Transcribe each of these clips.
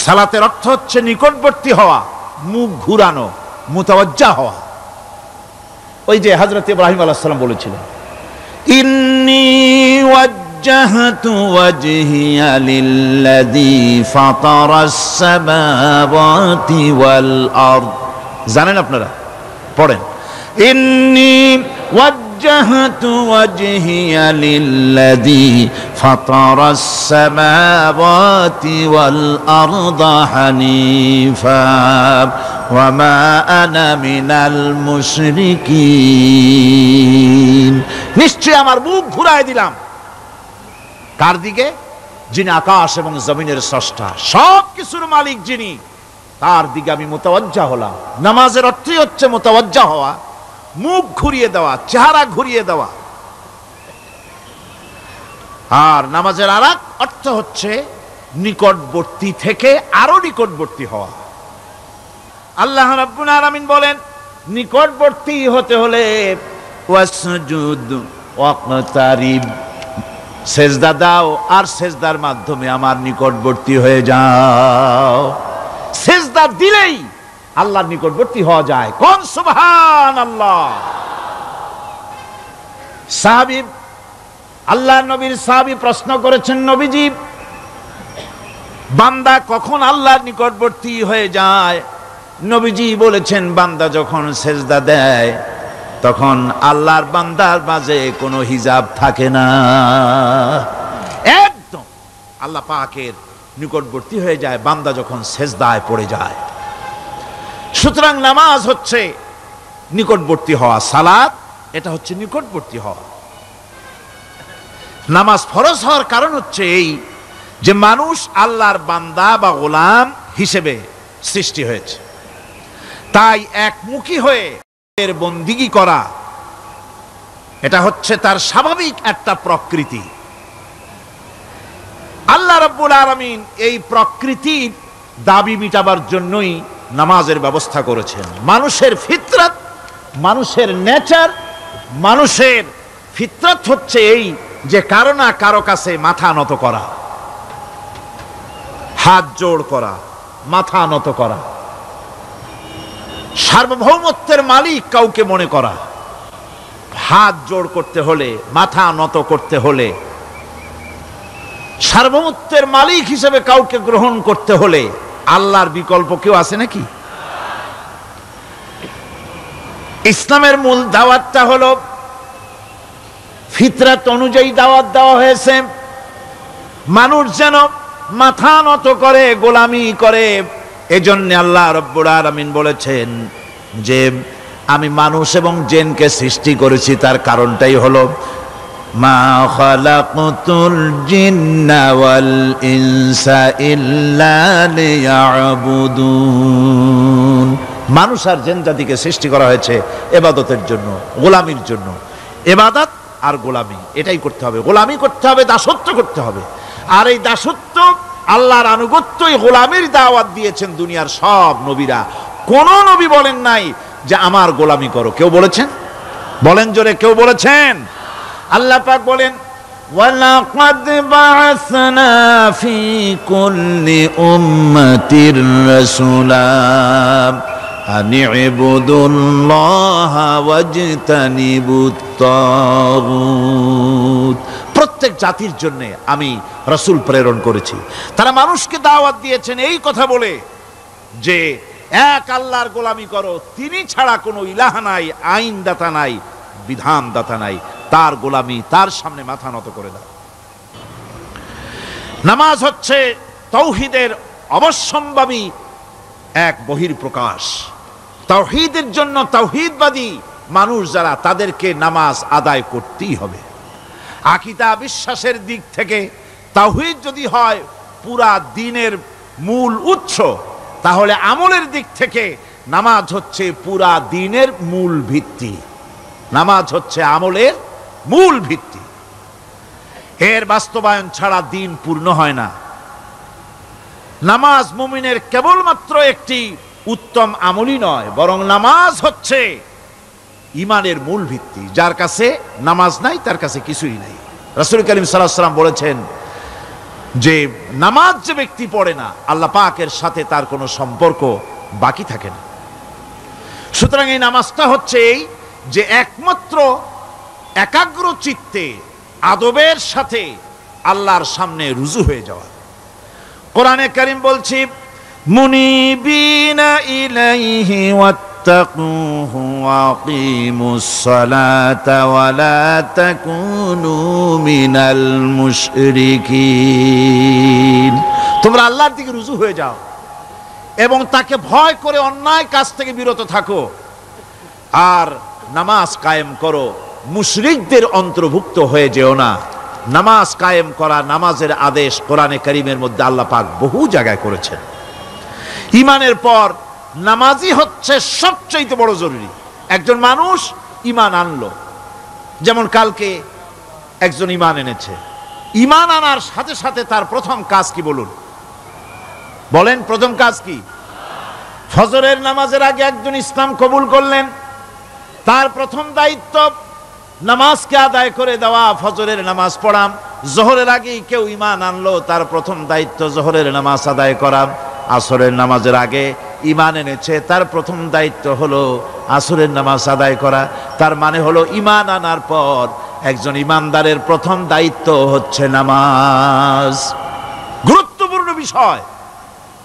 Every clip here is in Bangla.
সালাতের অর্থ হচ্ছে নিকটবর্তী হওয়া, মুখ ঘুরানো, মুতাওয়াজ্জা হওয়া। ওই যে হযরত ইব্রাহিম আলাইহিস সালাম বলেছিলেন, ইন্নী ওয়াজ্জাহতু ওয়াজহিয়া লিল্লাযী ফাতারাস সামাওয়াতি ওয়াল আরদ। জানেন আপনারা? পড়েন, ইন্নী وجهت وجهي للذي فطر السماوات والأرض حنيفا وما أنا من المشركين। নিশ্চয় আমার মুখ ঘুরায় দিলাম কার দিকে? যিনি আকাশ এবং জমিনের স্রষ্টা, সব কিছুর মালিক যিনি, তার দিকে আমি মুতাওয়াজ্জা হলাম। নামাজের অর্থই হচ্ছে মুতাওয়াজ্জা হওয়া, মুখ ঘুরিয়ে দেওয়া, চেহারা ঘুরিয়ে দেওয়া। আর নামাজের আরেক অর্থ হচ্ছে নিকটবর্তী থেকে আরো নিকটবর্তী হওয়া। আল্লাহ রাব্বুল আলামিন বলেন, নিকটবর্তী হতে হলে ওয়াসজুদ ওয়াকতারিব, সেজদা দাও আর সেজদার মাধ্যমে আমার নিকটবর্তী হয়ে যাও। সেজদা দিলেই আল্লাহর নিকটবর্তী হওয়া যায়। কোন সুবহানাল্লাহ। সাহাবী, আল্লাহর নবীর সাহাবী প্রশ্ন করেছেন, নবীজি, বান্দা কখন আল্লাহর নিকটবর্তী হয়ে যায়? নবীজি বলেছেন, বান্দা যখন সেজদা দেয় তখন আল্লাহর বান্দার মাঝে কোনো হিজাব থাকে না, একদম আল্লাহ পাকের নিকটবর্তী হয়ে যায় বান্দা যখন সেজদায় পড়ে যায়। সুতরাং নামাজ হচ্ছে নিকটবর্তী হওয়া, সালাত এটা হচ্ছে নিকটবর্তী হওয়া। নামাজ ফরজ হওয়ার কারণ হচ্ছে এই যে মানুষ আল্লাহর বান্দা বা গোলাম হিসেবে সৃষ্টি হয়েছে, তাই একমুখী হয়ে এর বন্দিগি করা এটা হচ্ছে তার স্বাভাবিক একটা প্রকৃতি। আল্লাহ রাব্বুল আলামিন এই প্রকৃতির দাবি মিটাবার জন্যই নামাজের ব্যবস্থা করেছেন। মানুষের ফিতরত, মানুষের নেচার, মানুষের ফিতরত হচ্ছে এই যে কারো না কারো কাছে মাথা নত করা, হাত জোড় করা, মাথা নত করা, সার্বভৌমত্বের মালিক কাউকে মনে করা। হাত জোড় করতে হলে, মাথা নত করতে হলে, সার্বভৌমত্বের মালিক হিসেবে কাউকে গ্রহণ করতে হলে আল্লাহর বিকল্প কেউ আছে নাকি? ইসলামের মূল দাওয়াতটা হলো ফিতরাত অনুযায়ী দাওয়াত দেওয়া হয়েছে, মানুষ যেন মাথা নত করে, গোলামি করে। এজন্য আল্লাহ রাব্বুল আলামিন বলেছেন যে আমি মানুষ এবং জিনকে সৃষ্টি করেছি, তার কারণটাই হলো মা খালাকতুল জিন্না ওয়াল ইনসা ইল্লা লিয়াবুদুন। মানুষ আর জিন জাতিকে সৃষ্টি করা হয়েছে ইবাদতের জন্য, গোলামির জন্য। ইবাদত আর গোলামি এটাই করতে হবে, গোলামি করতে হবে, দাসত্ব করতে হবে। আর এই দাসত্ব, আল্লাহর আনুগত্যই গোলামির দাওয়াত দিয়েছেন দুনিয়ার সব নবীরা। কোন নবী বলেন নাই যে আমার গোলামি করো। কেউ বলেছেন? বলেন জোরে, কেউ বলেছেন? আল্লাহ পাক বলেন, ওয়ালাকাদ বা'আসনা ফি কুল্লি উম্মাতির রাসূলা আন ইবুদুল্লাহা ওয়াজতানিবুত তাগুত। প্রত্যেক জাতির জন্য আমি রাসূল প্রেরণ করেছি, তারা মানুষকে দাওয়াত দিয়েছেন এই কথা বলে যে এক আল্লাহর গোলামি করো, তিনি ছাড়া কোনো ইলাহ নাই, আইনদাতা নাই, বিধানদাতা নাই, তার গোলামি, তার সামনে মাথা নত করে দাও। নামাজ হচ্ছে তাওহীদের অবশ্যম্ভাবী এক বহির্প্রকাশ। তাওহীদের জন্য তাওহীদবাদী মানুষ যারা, তাদেরকে নামাজ আদায় করতেই হবে। আকীদা বিশ্বাসের দিক থেকে তাওহীদ যদি হয় পুরা দ্বীনের মূল উৎস, তাহলে আমলের দিক থেকে নামাজ হচ্ছে পুরা দ্বীনের মূল ভিত্তি। নামাজ হচ্ছে আমলের মূল ভিত্তি, এর বাস্তবায়ন ছাড়া দ্বীন পূর্ণ হয় না। নামাজ মুমিনের কেবলমাত্র একটি উত্তম আমলই নয়, বরং নামাজ হচ্ছে ঈমানের মূল ভিত্তি। যার কাছে নামাজ নাই তার কাছে কিছুই নাই। রাসূল করিম সাল্লাল্লাহু আলাইহি ওয়াসাল্লাম বলেছেন, যে নামাজ যে ব্যক্তি পড়ে না, আল্লাহ পাকের সাথে তার কোনো সম্পর্ক বাকি থাকে না। সুতরাং এই নামাজটা হচ্ছে এই যে একমাত্র একাগ্র চিত্তে আদবের সাথে আল্লাহর সামনে রুজু হয়ে যাওয়া। কোরআনে কারীম বলছি, মুনিবিনা ইলাইহি ওয়াত্তাকুহু ওয়াকিমুস সালাতা ওয়া লা তাকুনু মিনাল মুশরিকিন। তোমরা আল্লাহর দিকে রুজু হয়ে যাও এবং তাকে ভয় করে অন্যায় কাজ থেকে বিরত থাকো, আর নামাজ কায়েম করো, মুশরিকদের অন্তর্ভুক্ত হয়ে যেও না। নামাজ কায়েম করা, নামাজের আদেশ কোরআনে কারীমের মধ্যে আল্লাহ পাক বহু জায়গায় করেছেন। ঈমানের পর নামাজই হচ্ছে সবচেয়ে বড় জরুরি। একজন মানুষ ঈমান আনলো, যেমন কালকে একজন ঈমান এনেছে, ঈমান আনার সাথে সাথে তার প্রথম কাজ কি বলুন? বলেন, প্রথম কাজ কি? ফজরের নামাজের আগে একজন ইসলাম কবুল করলেন, তার প্রথম দায়িত্ব নামাজকে আদায় করে দেওয়া, ফজরের নামাজ পড়াম। জোহরের আগেই কেউ ঈমান আনলো, তার প্রথম দায়িত্ব জোহরের নামাজ আদায় করা। আসরের নামাজের আগে ঈমান এনেছে, তার প্রথম দায়িত্ব হলো আসরের নামাজ আদায় করা। তার মানে হলো ঈমান আনার পর একজন ঈমানদারের প্রথম দায়িত্ব হচ্ছে নামাজ। গুরুত্বপূর্ণ বিষয়,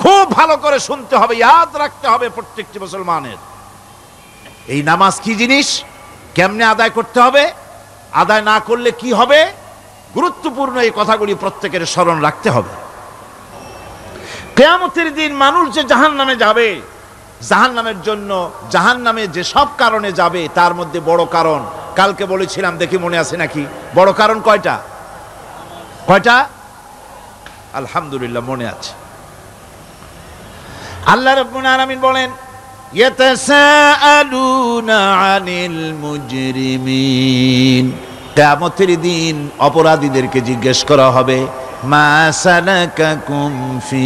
খুব ভালো করে শুনতে হবে, ইয়াদ রাখতে হবে প্রত্যেকটি মুসলমানের। এই নামাজ কি জিনিস, কেমনে আদায় করতে হবে, আদায় না করলে কি হবে, গুরুত্বপূর্ণ এই কথাগুলি প্রত্যেকের স্মরণ রাখতে হবে। কিয়ামতের দিন মানুষ যে জাহান্নামে যাবে, জাহান্নামের জন্য, জাহান্নামে যে সব কারণে যাবে তার মধ্যে বড় কারণ কালকে বলেছিলাম, দেখি মনে আছে নাকি? বড় কারণ কয়টা? কয়টা? আলহামদুলিল্লাহ মনে আছে। আল্লাহ রাব্বুল আলামিন বলেন, ইয়াতাসাআলুনা আনিল মুজরিমিন। কিয়ামতের দিন অপরাধীদেরকে জিজ্ঞেস করা হবে, মা সালাকাকুম ফি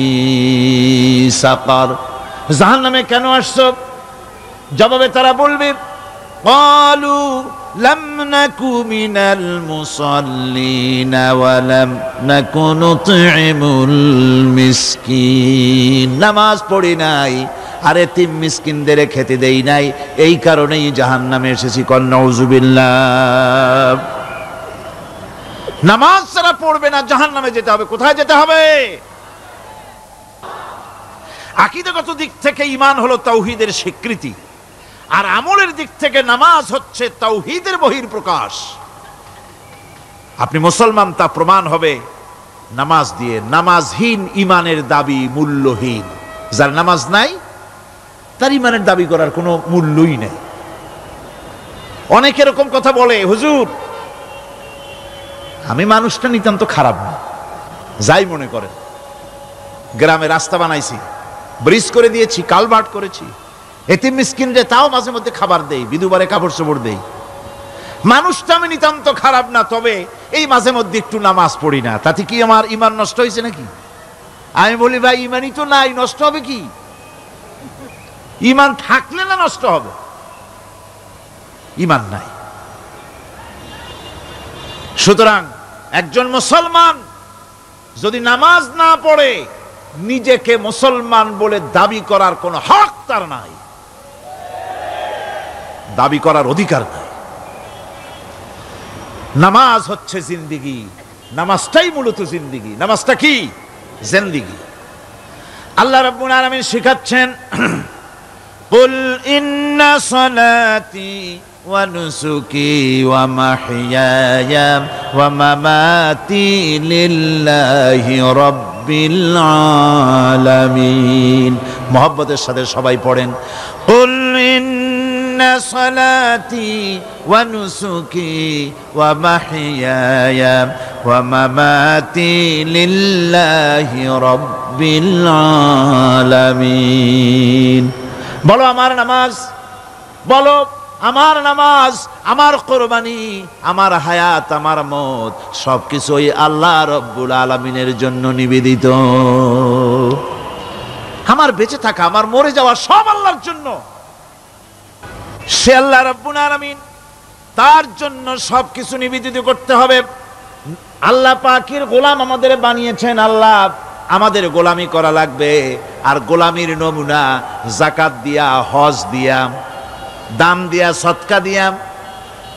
সাকার, জাহান্নামে কেন আসছো? জবাবে তারা বলবে, ক্বালু লাম নাকু মিনাল মুসাল্লিনা ওয়া লাম নাকু নুতঈমুল মিসকিন। নামাজ পড়ি নাই আর এতিম মিসকিনদের খেতে দেই নাই, এই কারণেই জাহান্নামে এসেছি। কন নাউযুবিল্লাহ। নামাজ যারা পড়বে না জাহান্নামে যেতে হবে। কোথায় যেতে হবে? আকীদাগত দিক থেকে ঈমান হলো তাওহীদের স্বীকৃতি, আর আমলের দিক থেকে নামাজ হচ্ছে তাওহীদের বহিঃপ্রকাশ। আপনি মুসলমান তা প্রমাণ হবে নামাজ দিয়ে। নামাজহীন ঈমানের দাবি মূল্যহীন। যার নামাজ নাই তার ঈমানের দাবি করার কোনো মূল্যই নেই। অনেক এরকম কথা বলে, হুজুর আমি মানুষটা নিতান্ত খারাপ না, যাই মনে করেন, গ্রামে রাস্তা বানাইছি, ব্রিজ করে দিয়েছি, কালভার্ট করেছি, এতিম মিসকিনরে তাও মাঝে মধ্যে খাবার দেই, বিধবারে কাপড় চোপড় দেই, মানুষটা আমি নিতান্ত খারাপ না, তবে এই মাঝে মধ্যে একটু নামাজ পড়ি না, তাতে কি আমার ঈমান নষ্ট হয়েছে নাকি? আমি বলি, ভাই ঈমানই তো নাই, নষ্ট হবে কি? ঈমান থাকলে না নষ্ট হবে? ঈমান নাই। সুতরাং একজন মুসলমান যদি নামাজ না পড়ে, নিজেকে মুসলমান বলে দাবি করার কোনো হক তার নাই, দাবি করার অধিকার নাই। নামাজ হচ্ছে জিন্দেগি, নামাজটাই মূলত জিন্দেগি। নামাজটা কি? জিন্দেগি। আল্লাহ রাব্বুল আলামিন শিখাচ্ছেন, কুল ইন্না সালাতি ওয়া নুসুকি ওয়া মাহইয়ায়া ওয়া মামাতি লিল্লাহি রাব্বিল আলামিন। মুহাব্বতের সাথে সবাই পড়েন, কুল ইন্না সালাতি ওয়া নুসুকি ওয়া মাহইয়ায়া ওয়া মামাতি লিল্লাহি রাব্বিল আলামিন। বলো আমার নামাজ, বলো আমার নামাজ, আমার কোরবানি, আমার হায়াত, আমার মত সবকিছুই আল্লাহ রব্বুল আলামিনের জন্য নিবেদিত। আমার বেঁচে থাকা, আমার মরে যাওয়া সব আল্লাহর জন্য। সে আল্লাহ রব্বুল আলামিন, তার জন্য সবকিছু নিবেদিত করতে হবে। আল্লাহ পাকের গোলাম আমাদের বানিয়েছেন, আল্লাহ আমাদের গোলামি করা লাগবে। আর গোলামির নমুনা যাকাত দিয়া, হজ দিয়া, দান দিয়া, সদকা দিয়া,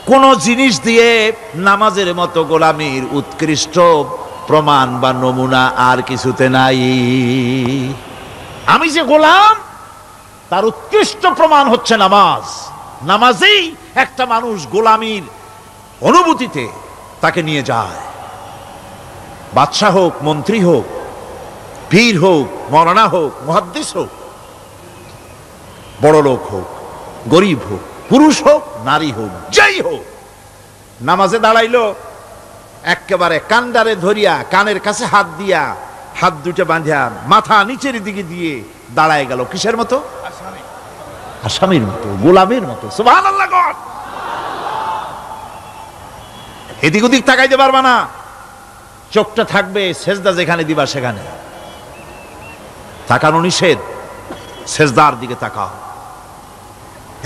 কোন জিনিস দিয়ে নামাজের মতো গোলামির উৎকৃষ্ট প্রমাণ বা নমুনা আর কিছুতে নাই। আমি যে গোলাম তার উৎকৃষ্ট প্রমাণ হচ্ছে নামাজ। নামাজেই একটা মানুষ গোলামির অনুভূতিতে তাকে নিয়ে যায়। বাদশাহ হোক, মন্ত্রী হোক, পীর হোক, মৌলানা হোক, মুহাদ্দিস হোক, বড় লোক হোক, গরিব হোক, পুরুষ হোক, নারী হোক, যেই হোক, নামাজে দাঁড়াইলো, একেবারে কান্ডারে ধরিয়া কানের কাছে হাত দিয়া, হাত দুটো বাঁধিয়া মাথা নিচের দিকে দিয়ে দাঁড়ায় গেল। কিসের মতো? আসামির মতো, গোলামের মতো। সুবহানাল্লাহ। এদিক ওদিক তাকাইতে পারবা না, চোখটা থাকবে সেজদা যেখানে দিবা সেখানে। তাকানো নিষেধ, সেজদার দিকে তাকাও।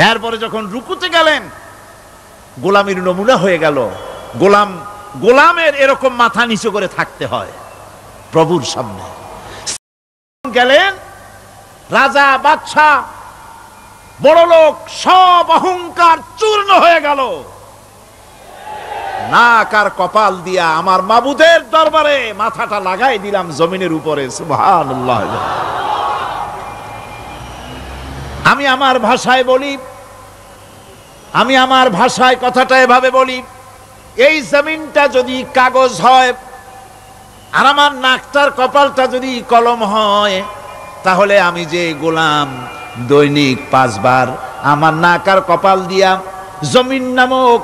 এরপরে যখন রুকুতে গেলেন, গোলামির নমুনা হয়ে গেল। গোলামের এরকম মাথা নিচু করে থাকতে হয় প্রভুর সামনে। গেলেন, রাজা, বাদশা, বড় লোক, সব অহংকার চূর্ণ হয়ে গেল। নাক আর কপাল দিয়া আমার মাবুদের দরবারে মাথাটা লাগাই দিলাম জমিনের উপরে। সুবহানাল্লাহ। আমি আমার ভাষায় বলি, আমি আমার ভাষায় কথাটা এভাবে বলি, এই জমিনটা যদি কাগজ হয় আর আমার নাকটার কপালটা যদি কলম হয়, তাহলে আমি যে গোলাম দৈনিক 5 বার আমার নাক আর কপাল দিয়া জমিন নামক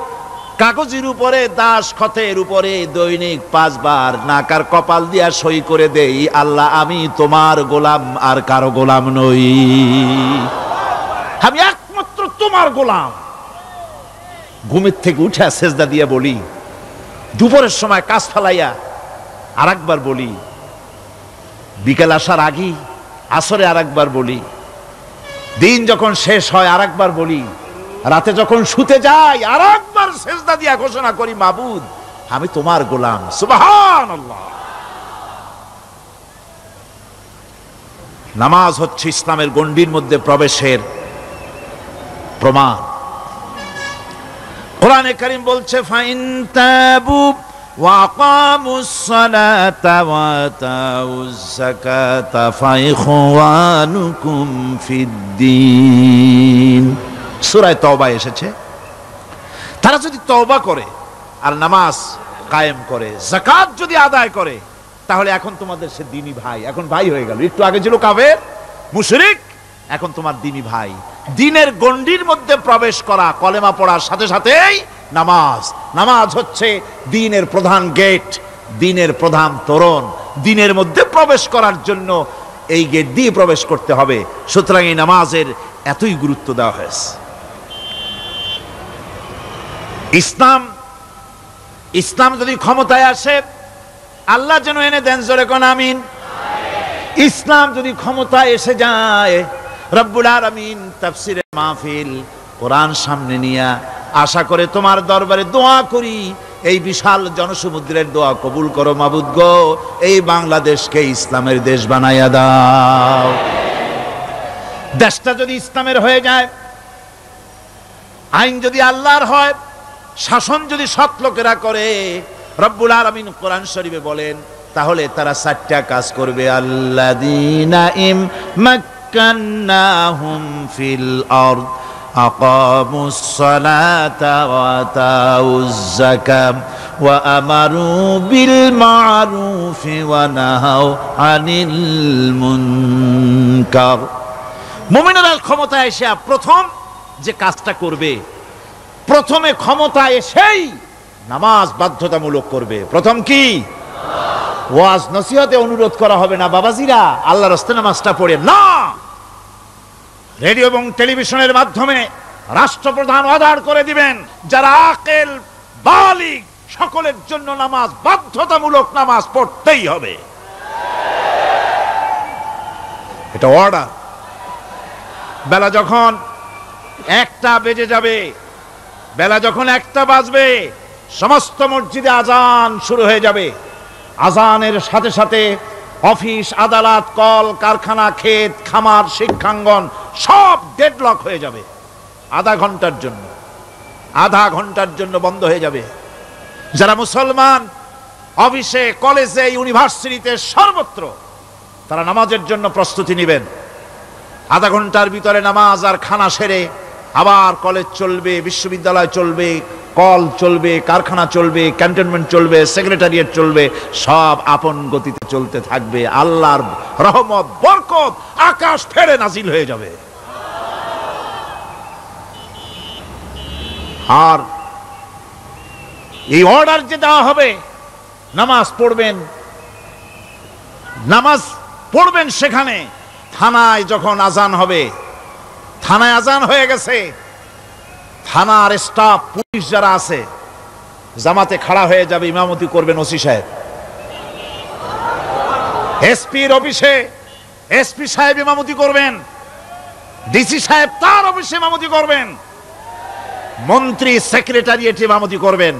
কাগজের উপরে, দাস খতের উপরে দৈনিক 5 বার নাক আর কপাল দিয়া সই করে দেই, আল্লাহ আমি তোমার গোলাম, আর কারো গোলাম নই, আমি একমাত্র তোমার গোলাম। ঘুমের থেকে উঠে সেজদা দিয়ে বলি, দুপুরের সময় কাজ ফালাইয়া আর একবার বলি, বিকেল আসার আগেই আসরে আর একবার বলি, দিন যখন শেষ হয় আর একবার বলি, রাতে যখন শুতে যাই আর একবার সেজদা দিয়া ঘোষণা করি, মাবুদ আমি তোমার গোলাম। সুবহানাল্লাহ। নামাজ হচ্ছে ইসলামের গণ্ডির মধ্যে প্রবেশের প্রমাণ। কোরআনে কারীম বলছে, ফাইন তাবু ওয়া আকামুস সালাতা ওয়া আতাউজ যাকাতা ফাইখওয়ানুকুম ফিদ্দীন। সূরা তওবা এসেছে, তারা যদি তওবা করে আর নামাজ কায়েম করে, যাকাত যদি আদায় করে, তাহলে এখন তোমাদের সে দ্বীনি ভাই, এখন ভাই হয়ে গেল। একটু আগে ছিল কাফের, মুশরিক, এখন তোমার দ্বীনি ভাই। দ্বীনের গণ্ডির মধ্যে প্রবেশ করা, কলেমা পড়ার সাথে সাথেই নামাজ। নামাজ হচ্ছে দ্বীনের প্রধান গেট, দ্বীনের প্রধান তোরণ। দ্বীনের মধ্যে প্রবেশ করার জন্য এই গেট দিয়ে প্রবেশ করতে হবে। সুতরাং এই নামাজের এতই গুরুত্ব দেওয়া হয়েছে। ইসলাম যদি ক্ষমতায় আসে, আল্লাহ যেন এনে দেন, জোরে কোন আমিন। ইসলাম যদি ক্ষমতায় এসে যায়, রব্বুল আলামিন তাফসিরে মাহফিল, কোরআন সামনে নিয়া আশা করে তোমার দরবারে দোয়া করি, এই বিশাল জনসমুদ্রের দোয়া কবুল করো মাবুদ গো, এই বাংলাদেশকে ইসলামের দেশ বানাইয়া দাও। দেশটা যদি ইসলামের হয়ে যায়, আইন যদি আল্লাহর হয়, শাসন যদি সৎ লোকেরা করে, রব্বুল আলামিন কোরআন শরীফে বলেন, তাহলে তারা 4টা কাজ করবে। আল্লাযীনা মাক্কান্নাহুম ফিল আরদ আকামুস সালাতা ওয়া আতাউজ যাকাত ওয়া আমারু বিল মা'রুফি ওয়া নাহাউ আনিল মুনকার। মুমিনরা ক্ষমতা এসে প্রথম যে কাজটা করবে, প্রথমে ক্ষমতা এসেই নামাজ বাধ্যতামূলক করবে। প্রথম কি? ওয়াজ নসিহতে অনুরোধ করা হবে না, বাবাজিরা আল্লাহর রাস্তায় নামাজটা পড়ে না। রেডিও এবং টেলিভিশনের মাধ্যমে রাষ্ট্রপ্রধান অর্ডার করে দিবেন, যারা আকেল বালিগ সকলের জন্য নামাজ বাধ্যতামূলক, নামাজ পড়তেই হবে, এটা অর্ডার। বেলা যখন 1টা বেজে যাবে, বেলা যখন 1টা বাজবে, সমস্ত মসজিদে আজান শুরু হয়ে যাবে। আজানের সাথে সাথে অফিস, আদালত, কল কারখানা, ক্ষেত খামার, শিক্ষাঙ্গন সব ডেডলক হয়ে যাবে। আধা ঘন্টার জন্য বন্ধ হয়ে যাবে। যারা মুসলমান অফিসে, কলেজে, ইউনিভার্সিটিতে, সর্বত্র তারা নামাজের জন্য প্রস্তুতি নেবেন। আধা ঘন্টার ভিতরে নামাজ আর খানা সেরে আবার কলেজ চলবে, বিশ্ববিদ্যালয় চলবে, কল চলবে, কারখানা চলবে, ক্যান্টনমেন্ট চলবে, সেক্রেটারিয়েট চলবে, সব আপন গতিতে চলতে থাকবে। আল্লাহর রহমত, বরকত আকাশ ফেরে নাজিল হয়ে যাবে। আর এই অর্ডার যে দেওয়া হবে, নামাজ পড়বেন সেখানে। থানায় যখন আজান হবে, থানায় আজান হয়ে গেছে, থানার স্টাফ, পুলিশ যারা আছে জামাতে খাড়া হয়ে যাবে, ইমামতি করবেন ওসি সাহেব। এসপির অফিসে এসপি সাহেব ইমামতি করবেন, ডিসি সাহেব তার অফিসে ইমামতি করবেন, মন্ত্রী সেক্রেটারিয়েট ইমামতি করবেন,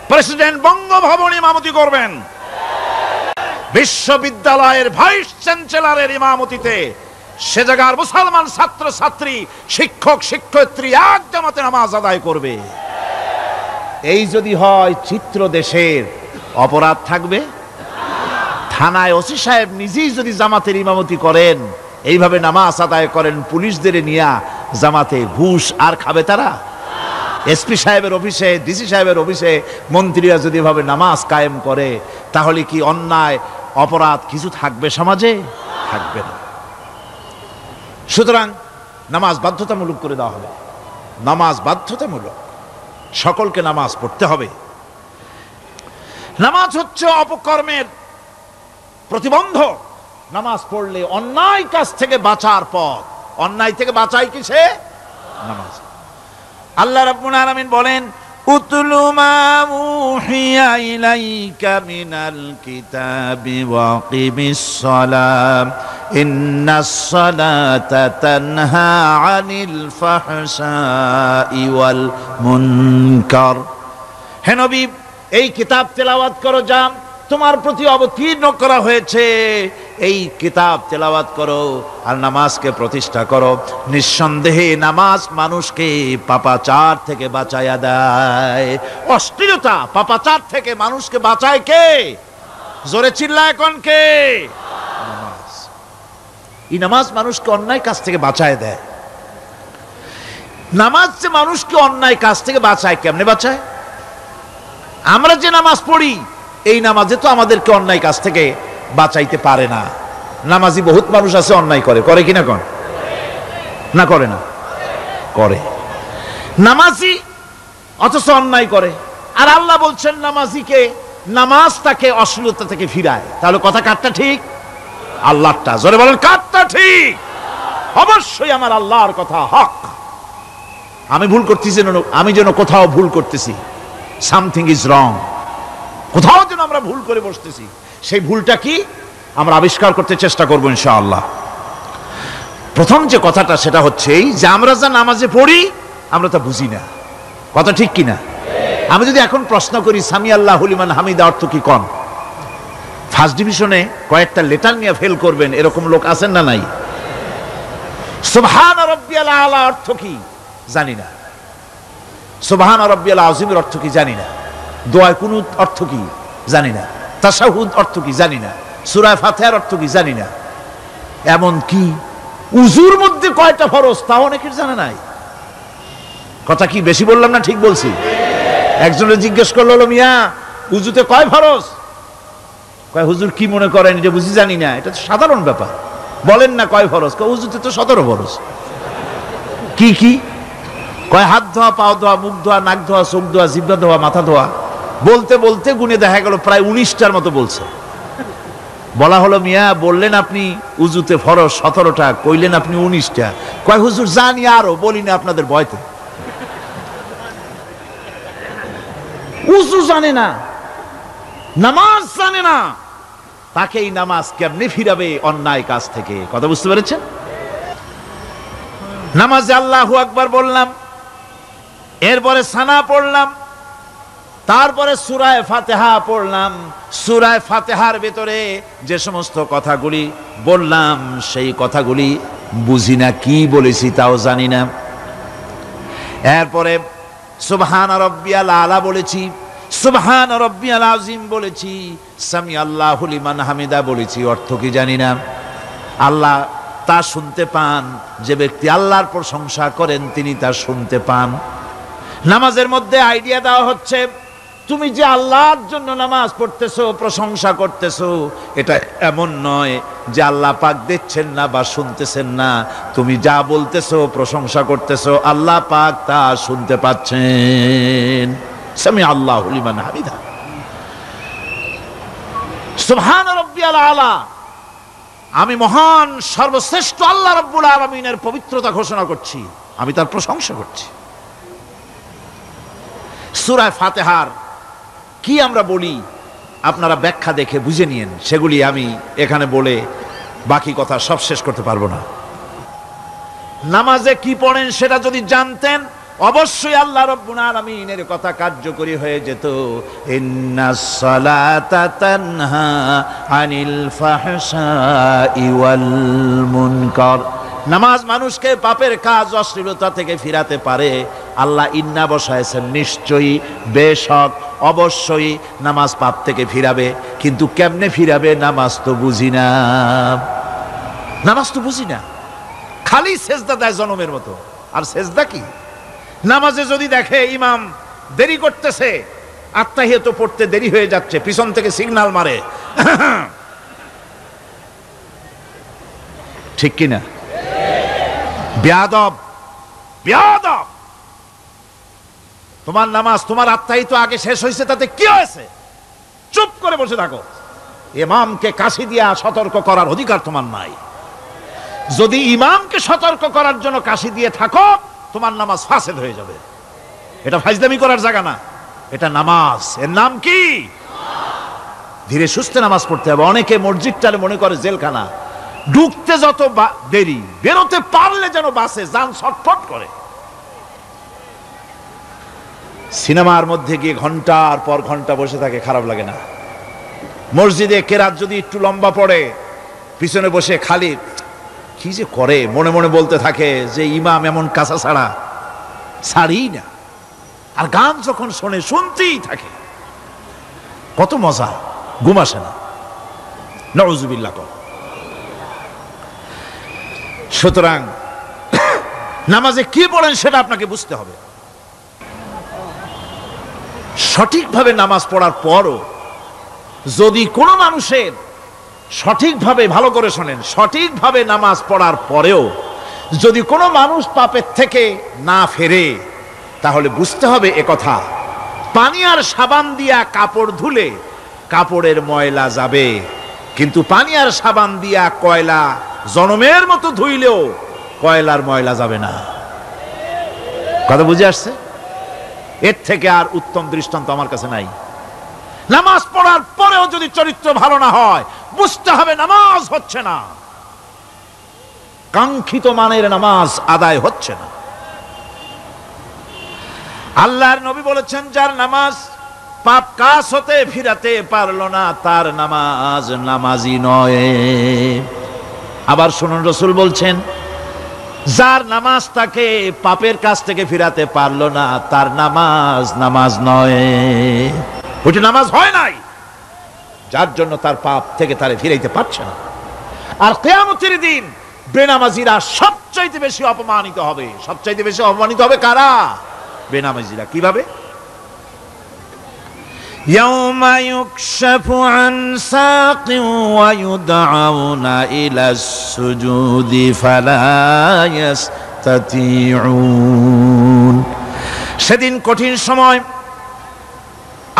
প্রেসিডেন্ট বঙ্গভবন ইমামতি করবেন, বিশ্ববিদ্যালয়ের ভাইস চ্যান্সেলরের ইমামতিতে সে জায়গার মুসলমান ছাত্র ছাত্রী, শিক্ষক শিক্ষয়িত্রী এক জামাতে নামাজ আদায় করবে। এই যদি হয় চিত্র দেশের, অপরাধ থাকবে? থানায় ওসি সাহেব নিজেই যদি জামাতের ইমামতি করেন, এইভাবে নামাজ আদায় করেন পুলিশদের নিয়ে জামাতে, ঘুষ আর খাবে তারা? এসপি সাহেবের অফিসে, ডিসি সাহেবের অফিসে মন্ত্রীরা যদি এভাবে নামাজ কায়েম করে, তাহলে কি অন্যায় অপরাধ কিছু থাকবে সমাজে? থাকবে না। সুতরাং নামাজ বাধ্যতামূলক করে দেওয়া হবে। নামাজ বাধ্যতামূলক, সকলকে নামাজ পড়তে হবে। নামাজ হচ্ছে অপকর্মের প্রতিবন্ধক। নামাজ পড়লে অন্যায় কাজ থেকে বাঁচার পথ। অন্যায় থেকে বাঁচাই কিসে? নামাজ। আল্লাহ রাব্বুল আলামিন বলেন, উতলু মা উহিয়া ইলাইকা মিনাল কিতাবি ওয়া কিমিস সালাম ইন্নাস সালাতা তানহা আনিল ফাহশাই ওয়াল মুনকার। হে নবী, এই কিতাব তেলাওয়াত করো, যা তোমার প্রতি অবতীর্ণ করা হয়েছে, এই কিতাব তেলাওয়াত করো আর নামাজকে প্রতিষ্ঠা করো। নিঃসন্দেহে নামাজ মানুষকে পাপাচার থেকে বাঁচায়া দেয়। অশ্লীলতা, পাপাচার থেকে মানুষকে বাঁচায় কে? জোরে চিল্লায় কোন কে? নামাজ। এই নামাজ মানুষকে অন্যায় কাজ থেকে বাঁচায় দেয়। নামাজ যে মানুষকে অন্যায় কাজ থেকে বাঁচায়, কেমনে বাঁচায়? আমরা যে নামাজ পড়ি, এই নামাজে তো আমাদেরকে অন্যায় কাজ থেকে বাঁচাইতে পারে না। নামাজি বহুত মানুষ আছে অন্যায় করে, করে কিনা কোন? না করে না? করে। নামাজি অথচ অন্যায় করে। আর আল্লাহ বলছেন নামাজিকে, নামাজ তাকে অশ্লীলতা থেকে ফিরায়। তাহলে কথা কারটা ঠিক? আল্লাহরটা। জোরে বলেন, কারটা ঠিক? অবশ্যই আমার আল্লাহর কথা হক। আমি ভুল করতেছি, আমি যেন কোথাও ভুল করতেছি, সামথিং ইজ রং, কোথাও যেন আমরা ভুল করে বসতেছি, সেই ভুলটা কি আমরা আবিষ্কার করতে চেষ্টা করবো ইনশাআল্লাহ। প্রথম যে কথাটা সেটা হচ্ছে এই যে আমরা যা নামাজে পড়ি আমরা তা বুঝি না। কথা ঠিক কিনা? আমি যদি এখন প্রশ্ন করি সামি আল্লাহু লিমান হামিদা অর্থ কি কোন? ফার্স্ট ডিভিশনে কয়েকটা লেটার নিয়ে ফেল করবেন এরকম লোক আছেন না নাই? সুবহান রাব্বিয়াল আলা অর্থ কি জানি না, সুবহান রাব্বিয়াল আযীমের অর্থ কি জানি না, দোয়া কুনুত অর্থ কি জানি না, তাশাহুদ অর্থ কি জানি না, সূরা ফাতিহার অর্থ কি জানি না, এমন কি উযুর মধ্যে কয়টা ফরজ তাও অনেকের জানা নাই। কথা কি বেশি বললাম না ঠিক বলছি? একজনে জিজ্ঞেস করলো, মিয়া উযুতে কয় ফরজ? কয় হুজুর কি মনে করেন এটা বুঝি জানি না, এটা তো সাধারণ ব্যাপার, বলেন না কয় ফরজ? কয় উযুতে তো 17 ফরজ। কি কি? কয় হাত ধোয়া, পাও ধোয়া, মুখ ধোয়া, নাক ধোয়া, চোখ ধোয়া, জিহ্বা ধোয়া, মাথা ধোয়া। বলতে বলতে গুনে দেখা গেল প্রায় 19টার মতো বলছে। বলা হলো, মিয়া বললেন আপনি উযুতে ফরজ 17টা, কইলেন আপনি 19টা। কয় হুজুর জানি আরো, বলি না আপনাদের ভয়তে। উযু জানে না, নামাজ জানে না, তাকে এই নামাজ কেমনে ফিরাবে অন্যায় কাজ থেকে? কথা বুঝতে পেরেছেন? নামাজে আল্লাহু আকবার বললাম, এরপরে সানা পড়লাম, তারপরে সূরা ফাতিহা পড়লাম। সূরা ফাতিহার ভিতরে যে সমস্ত কথাগুলি বললাম সেই কথাগুলি বুঝি না, কি বলেছি তাও জানি না। এরপরে সুবহান রাব্বিয়াল আলা বলেছি, সুবহান রাব্বিয়াল আযীম বলেছি, সামি আল্লাহু লিমান হামিদা বলেছি, অর্থ কি জানি না। আল্লাহ তা শুনতে পান, যে ব্যক্তি আল্লাহর প্রশংসা করেন তিনি তা শুনতে পান। নামাজের মধ্যে আইডিয়া দেওয়া হচ্ছে, তুমি যে আল্লাহর জন্য নামাজ পড়তেছো, প্রশংসা করতেছো, এটা এমন নয় যে আল্লাহ পাক দেখছেন না বা শুনতেছেন না। তুমি যা বলতেছো, প্রশংসা করতেছো, আল্লাহ পাক তা শুনতে পাচ্ছেন। সামি আল্লাহু লিমান হামিদা, সুবহান রাব্বিয়াল আলা, আমি মহান সর্বশ্রেষ্ঠ আল্লাহ রাব্বুল আলামিনের পবিত্রতা ঘোষণা করছি, আমি তার প্রশংসা করছি। সূরা ফাতিহার কি আমরা বলি আপনারা ব্যাখ্যা দেখে বুঝে নিয়েন, সেগুলি আমি এখানে বলে বাকি কথা সব শেষ করতে পারবো না। নামাজে কি পড়েন সেটা যদি জানতেন, অবশ্যই আল্লাহ রাব্বুল আলামিনের কথা কার্যকরী হয়ে যেত। ইন্নাস সালাতা তানহা আনিল ফাহশাই ওয়াল মুনকার, নামাজ মানুষকে পাপের কাজ, অশ্লীলতা থেকে ফিরাতে পারে। আল্লাহ ইন্না বসায়ছেন, নিশ্চয়ই, বেশক, অবশ্যই নামাজ পাপ থেকে ফিরাবে। কিন্তু কেমনে ফিরাবে নামাজ তো বুঝি না, নামাজ তো বুঝি না। খালি সেজদা দেয় জনমের মতো, আর সেজদা কি? নামাজে যদি দেখে ইমাম দেরি করতেছে, আত্তাহিয়াত পড়তে দেরি হয়ে যাচ্ছে, পিছন থেকে সিগন্যাল মারে, ঠিক কিনা? বেয়াদব, বেয়াদব। তোমার নামাজ, তোমার আত্তাহিয়াত আগে শেষ হয়েছে, তাতে কি হয়েছে? চুপ করে বসে থাকো। ইমামকে কাশি দিয়া সতর্ক করার অধিকার তোমার নাই। যদি ইমামকে সতর্ক করার জন্য কাশি দিয়ে থাকো, তোমার নামাজ ফাসেদ হয়ে যাবে। এটা ফাজলামি করার জায়গা না, এটা নামাজ। এর নাম কি? ধীরে সুস্থে নামাজ পড়তে হবে। অনেকে মসজিদটারে মনে করে জেলখানা, ঢুকতে যত দেরি, বেরোতে পারলে যেন বাসে যান ছটফট করে। সিনেমার মধ্যে গিয়ে ঘন্টার পর ঘন্টা বসে থাকে, খারাপ লাগে না? মসজিদে কেরাত যদি একটু লম্বা পড়ে, পিছনে বসে খালি কি যে করে, মনে মনে বলতে থাকে যে ইমাম এমন কাঁচা ছাড়া ছাড়ি না। আর গান যখন শোনে, শুনতেই থাকে, কত মজা, ঘুম আসে না। নাউযুবিল্লাহ। সুতরাং নামাজে কি পড়েন সেটা আপনাকে বুঝতে হবে। সঠিকভাবে নামাজ পড়ার পরও যদি কোনো মানুষের সঠিকভাবে, ভালো করে শোনেন, সঠিকভাবে নামাজ পড়ার পরেও যদি কোনো মানুষ পাপের থেকে না ফেরে, তাহলে বুঝতে হবে একথা, পানি আর সাবান দিয়া কাপড় ধুলে কাপড়ের ময়লা যাবে, কিন্তু পানি আর সাবান দিয়া কয়লা জনমের মতো ধুইলেও কয়লার ময়লা যাবে না। কথা বুঝে আসছে? এর থেকে আর উত্তম দৃষ্টান্ত আমার কাছে নাই। নামাজ পড়ার পরেও যদি চরিত্র ভালো না হয়, বুঝতে হবে নামাজ হচ্ছে না, কাঙ্ক্ষিত মানের নামাজ আদায় হচ্ছে না। আল্লাহর নবী বলেছেন, যার নামাজ পাপ কাজ হতে ফিরাতে পারলো না, তার নামাজ নামাজি নয়। আবার শুনুন, রাসূল বলছেন, যার নামাজ তাকে পাপের কাজ থেকে ফিরাতে পারলো না, তার নামাজ নামাজ নয়। ওইটা নামাজ হয় নাই, যার জন্য তার পাপ থেকে তারে ফিরাইতে পারছে না। আর কিয়ামতের দিন বেনামাজিরা সবচাইতে বেশি অপমানিত হবে। সবচাইতে বেশি অপমানিত হবে কারা? বেনামাজিরা। কিভাবে? ইয়াউমা ইউকশাফু আন সাকিন ওয়া ইউদআউনা ইলাস সুজুদি ফালা ইস্তাতিউন। সেদিন কঠিন সময়,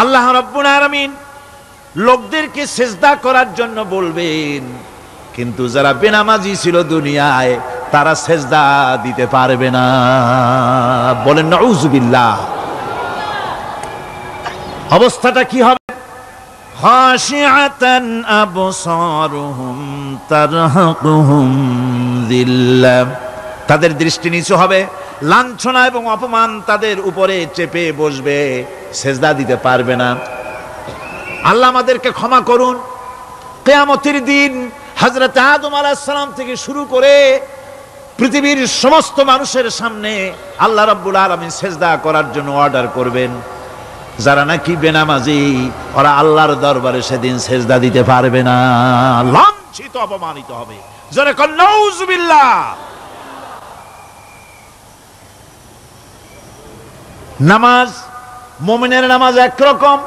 আল্লাহ রাব্বুল আলামিন লোকদেরকে সিজদা করার জন্য বলবেন, কিন্তু যারা বেনামাজি ছিল দুনিয়ায়, তারা সিজদা দিতে পারবে না। বলেন নাউযুবিল্লাহ। অবস্থাটা কি হবে? খাশিআতান আবসারুহুম তারহাকুহুম যিল্লাহ, তাদের দৃষ্টি নিচু হবে, লাঞ্ছনা এবং অপমান তাদের উপরে চেপে বসবে, সেজদা দিতে পারবে না। আল্লাহ আমাদেরকে ক্ষমা করুন। কিয়ামতের দিন হযরত আদম আলাইহিস সালাম থেকে শুরু করে পৃথিবীর সমস্ত মানুষের সামনে আল্লাহ রাব্বুল আলামিন সেজদা করার জন্য অর্ডার করবেন। যারা নাকি বেনামাজি ওরা আল্লাহর দরবারে সেদিন সেজদা দিতে পারবে না, লাঞ্ছিত অপমানিত হবে। যারা কন নাউযুবিল্লাহ। নামাজ, মুমিনের নামাজ একরকম,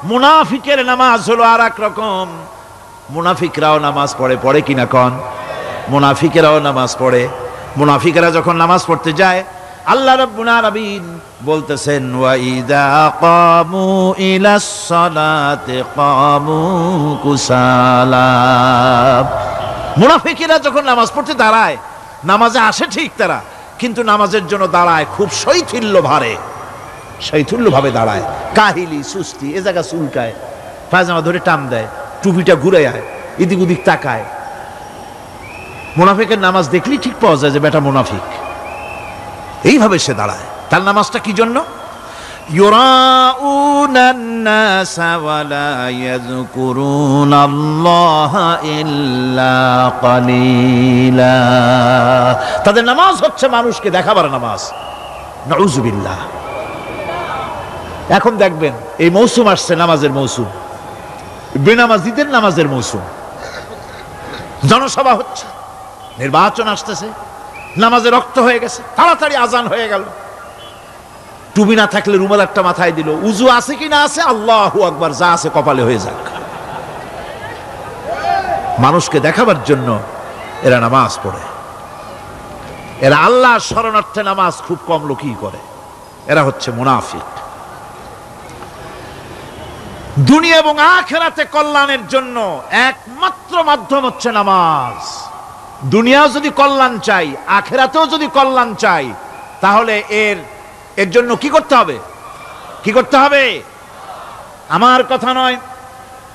মুনাফিকের নামাজ হলো আর এক রকম। মুনাফিকরাও নামাজ পড়ে, পড়ে কিনা কন? মুনাফিকেরাও নামাজ পড়ে। মুনাফিকেরা যখন নামাজ পড়তে যায় আল্লাহ রাব্বুল আলামিন বলতেছেন ওয়া ইযা কামু ইলাস সালাতি কামু কুসালা। মুনাফিকেরা যখন নামাজ পড়তে দাঁড়ায়, নামাজে আসে ঠিক তারা, কিন্তু নামাজের জন্য দাঁড়ায় খুব শৈথিল্যভাবে দাঁড়ায়, কাহিলি সুস্তি, এ জায়গা চুলকায়, পায়জামা ধরে টান দেয়, টুপিটা ঘুরে আয়, এদিক ওদিক তাকায়। মুনাফিকের নামাজ দেখলেই ঠিক পাওয়া যায় যে বেটা মুনাফিক। এইভাবে সে দাঁড়ায়। তার নামাজটা কি জন্য? ইউরাউনান নাসা ওয়া লা ইয়াযকুরুনাল্লাহা ইল্লা কালিলা। তাদের নামাজ হচ্ছে মানুষকে দেখাবার নামাজ। নাউযুবিল্লাহ। এখন দেখবেন এই মৌসুম আসছে, নামাজের মৌসুম, বেনামাজিদের নামাজের মৌসুম। জনসভা হচ্ছে, নির্বাচন আসতেছে, নামাজে রক্ত হয়ে গেছে, তাড়াতাড়ি আজান হয়ে গেল। টুপি না থাকলে রুমাল একটা মাথায় দিল, উজু আছে কি না আছে, আল্লাহু আকবার, যা আছে কপালে হয়ে যাক। মানুষকে দেখাবার জন্য এরা নামাজ পড়ে। এরা আল্লাহর শরণার্থে নামাজ খুব কম লোকই করে। এরা হচ্ছে মুনাফিক। দুনিয়া এবং আখিরাতে কল্যাণের জন্য একমাত্র মাধ্যম হচ্ছে নামাজ। দুনিয়াও যদি কল্যাণ চাই, আখিরাতেও যদি কল্যাণ চাই, তাহলে এর জন্য কি করতে হবে? কি করতে হবে? আমার কথা নয়,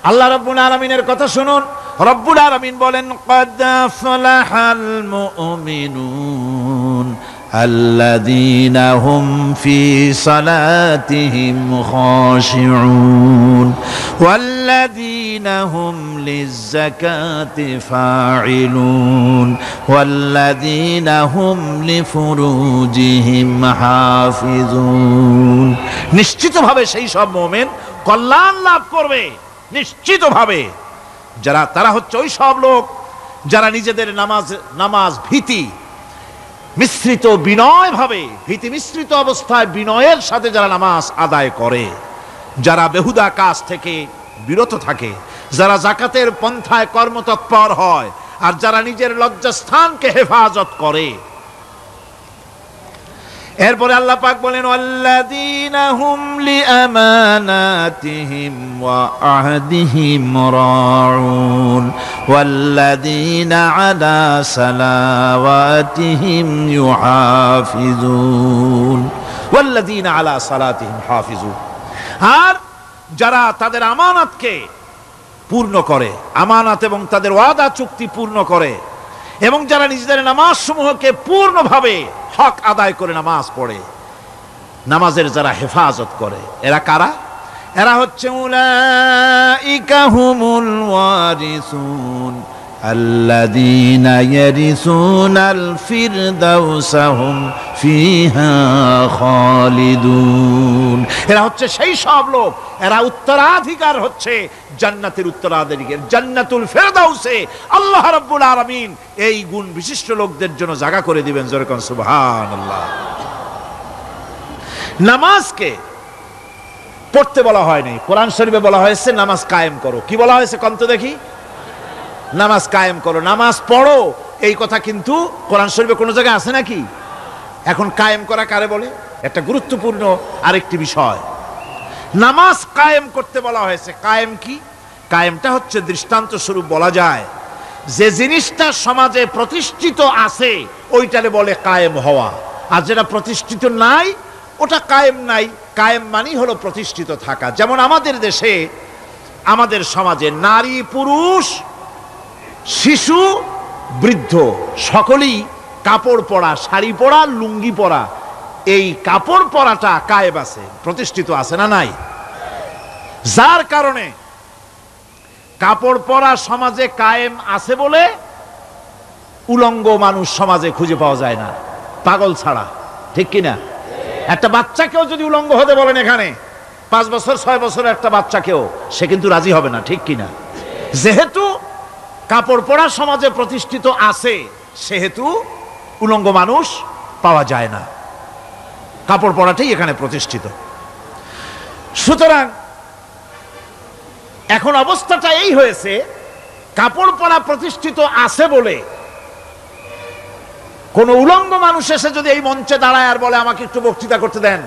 আল্লাহ রাব্বুল আলামিনের কথা শুনুন। রব্বুল আলামিন বলেন ক্বাদ আফলাহাল মুমিনুন আল্লাযীনা হুম ফি সালাতিহিম খাশিউন ওয়াল্লাযীনা হুম লিয-যাকাতি ফাঈলুন ওয়াল্লাযীনা হুম লিফুরুজিহিম হাফিজুন। নিশ্চিতভাবে সেই সব মুমিন কল্যাণ লাভ করবে, নিশ্চিতভাবে। তারা হচ্ছে ওই সব লোক যারা নিজেদের নামাজ ভীতি মিশ্রিত বিনয়ভাবে, ভীতি মিশ্রিত অবস্থায় বিনয়ের সাথে যারা নামাজ আদায় করে, যারা বেহুদা কাজ থেকে বিরত থাকে, যারা যাকাতের পন্থায় কর্মতৎপর হয়, আর যারা নিজের লজ্জাস্থানকে হেফাজত করে। এরপরে আল্লাহ পাক বলেন ওয়াল্লাযীনা হুম লিআমানাতিহিম ওয়া আহদিহিম রাউন ওয়াল্লাযীনা আলা সালাওয়াতিহিম ইউহাফিজুন ওয়াল্লাযীনা আলা সালাতিহিম হাফিজুন। আর যারা তাদের আমানতকে পূর্ণ করে, আমানত এবং তাদের ওয়াদা চুক্তি পূর্ণ করে, এবং যারা নিজেদের নামাজ সমূহকে পূর্ণভাবে হক আদায় করে নামাজ পড়ে, নামাজের যারা হেফাজত করে, এরা কারা? এরা হচ্ছে উলাইকা হুমুল ওয়ারিসুন আল্লাযীনা ইয়ারিসুনাল ফিরদাউসা হুম ফিহা খালিদুন। এরা হচ্ছে সেই সব লোক, এরা উত্তরাধিকার হচ্ছে জান্নাতের উত্তরাধিকার, জান্নাতুল ফিরদাউসে আল্লাহ রাব্বুল আলামিন এই গুণ বিশিষ্ট লোকদের জন্য জায়গা করে দিবেন। জোরে কোন সুবহানাল্লাহ। নামাজকে পড়তে বলা হয়নি, কোরআন শরীফে বলা হয়েছে নামাজ কায়েম করো। কি বলা হয়েছে কন্ত দেখি? নামাজ কায়েম করো, নামাজ পড়ো। এই কথা কিন্তু কোরআন শরীফে কোনো জায়গায় আছে নাকি? এখন কায়েম করা কারে বলে? একটা গুরুত্বপূর্ণ আরেকটি বিষয়। নামাজ কায়েম করতে বলা হয়েছে। কায়েম কি? কায়েমটা হচ্ছে দৃষ্টান্ত স্বরূপ বলা যায় যে জিনিসটা সমাজে প্রতিষ্ঠিত আছে ওইটারে বলে কায়েম হওয়া, আর যেটা প্রতিষ্ঠিত নাই ওটা কায়েম নাই। কায়েম মানে হলো প্রতিষ্ঠিত থাকা। যেমন আমাদের দেশে, আমাদের সমাজে নারী পুরুষ শিশু বৃদ্ধ সকলেই কাপড় পরা, শাড়ি পরা, লুঙ্গি পরা, এই কাপড় পরাটা কায়েম আছে, প্রতিষ্ঠিত আছে না নাই? যার কারণে কাপড় পরা সমাজে কায়েম আছে বলে উলঙ্গ মানুষ সমাজে খুঁজে পাওয়া যায় না, পাগল ছাড়া, ঠিক কিনা? একটা বাচ্চাকেও যদি উলঙ্গ হতে বলেন এখানে, 5 বছর 6 বছরের একটা বাচ্চাকেও, সে কিন্তু রাজি হবে না, ঠিক কিনা? যেহেতু কাপড় পরা সমাজে প্রতিষ্ঠিত আছে, সেহেতু উলঙ্গ মানুষ পাওয়া যায় না, কাপড় পরাটাই এখানে প্রতিষ্ঠিত। সুতরাং এখন অবস্থাটা এই হয়েছে, কাপড় পরা প্রতিষ্ঠিত আছে বলে কোন উলঙ্গ মানুষ এসে যদি এই মঞ্চে দাঁড়ায় আর বলে আমাকে একটু বক্তৃতা করতে দেন,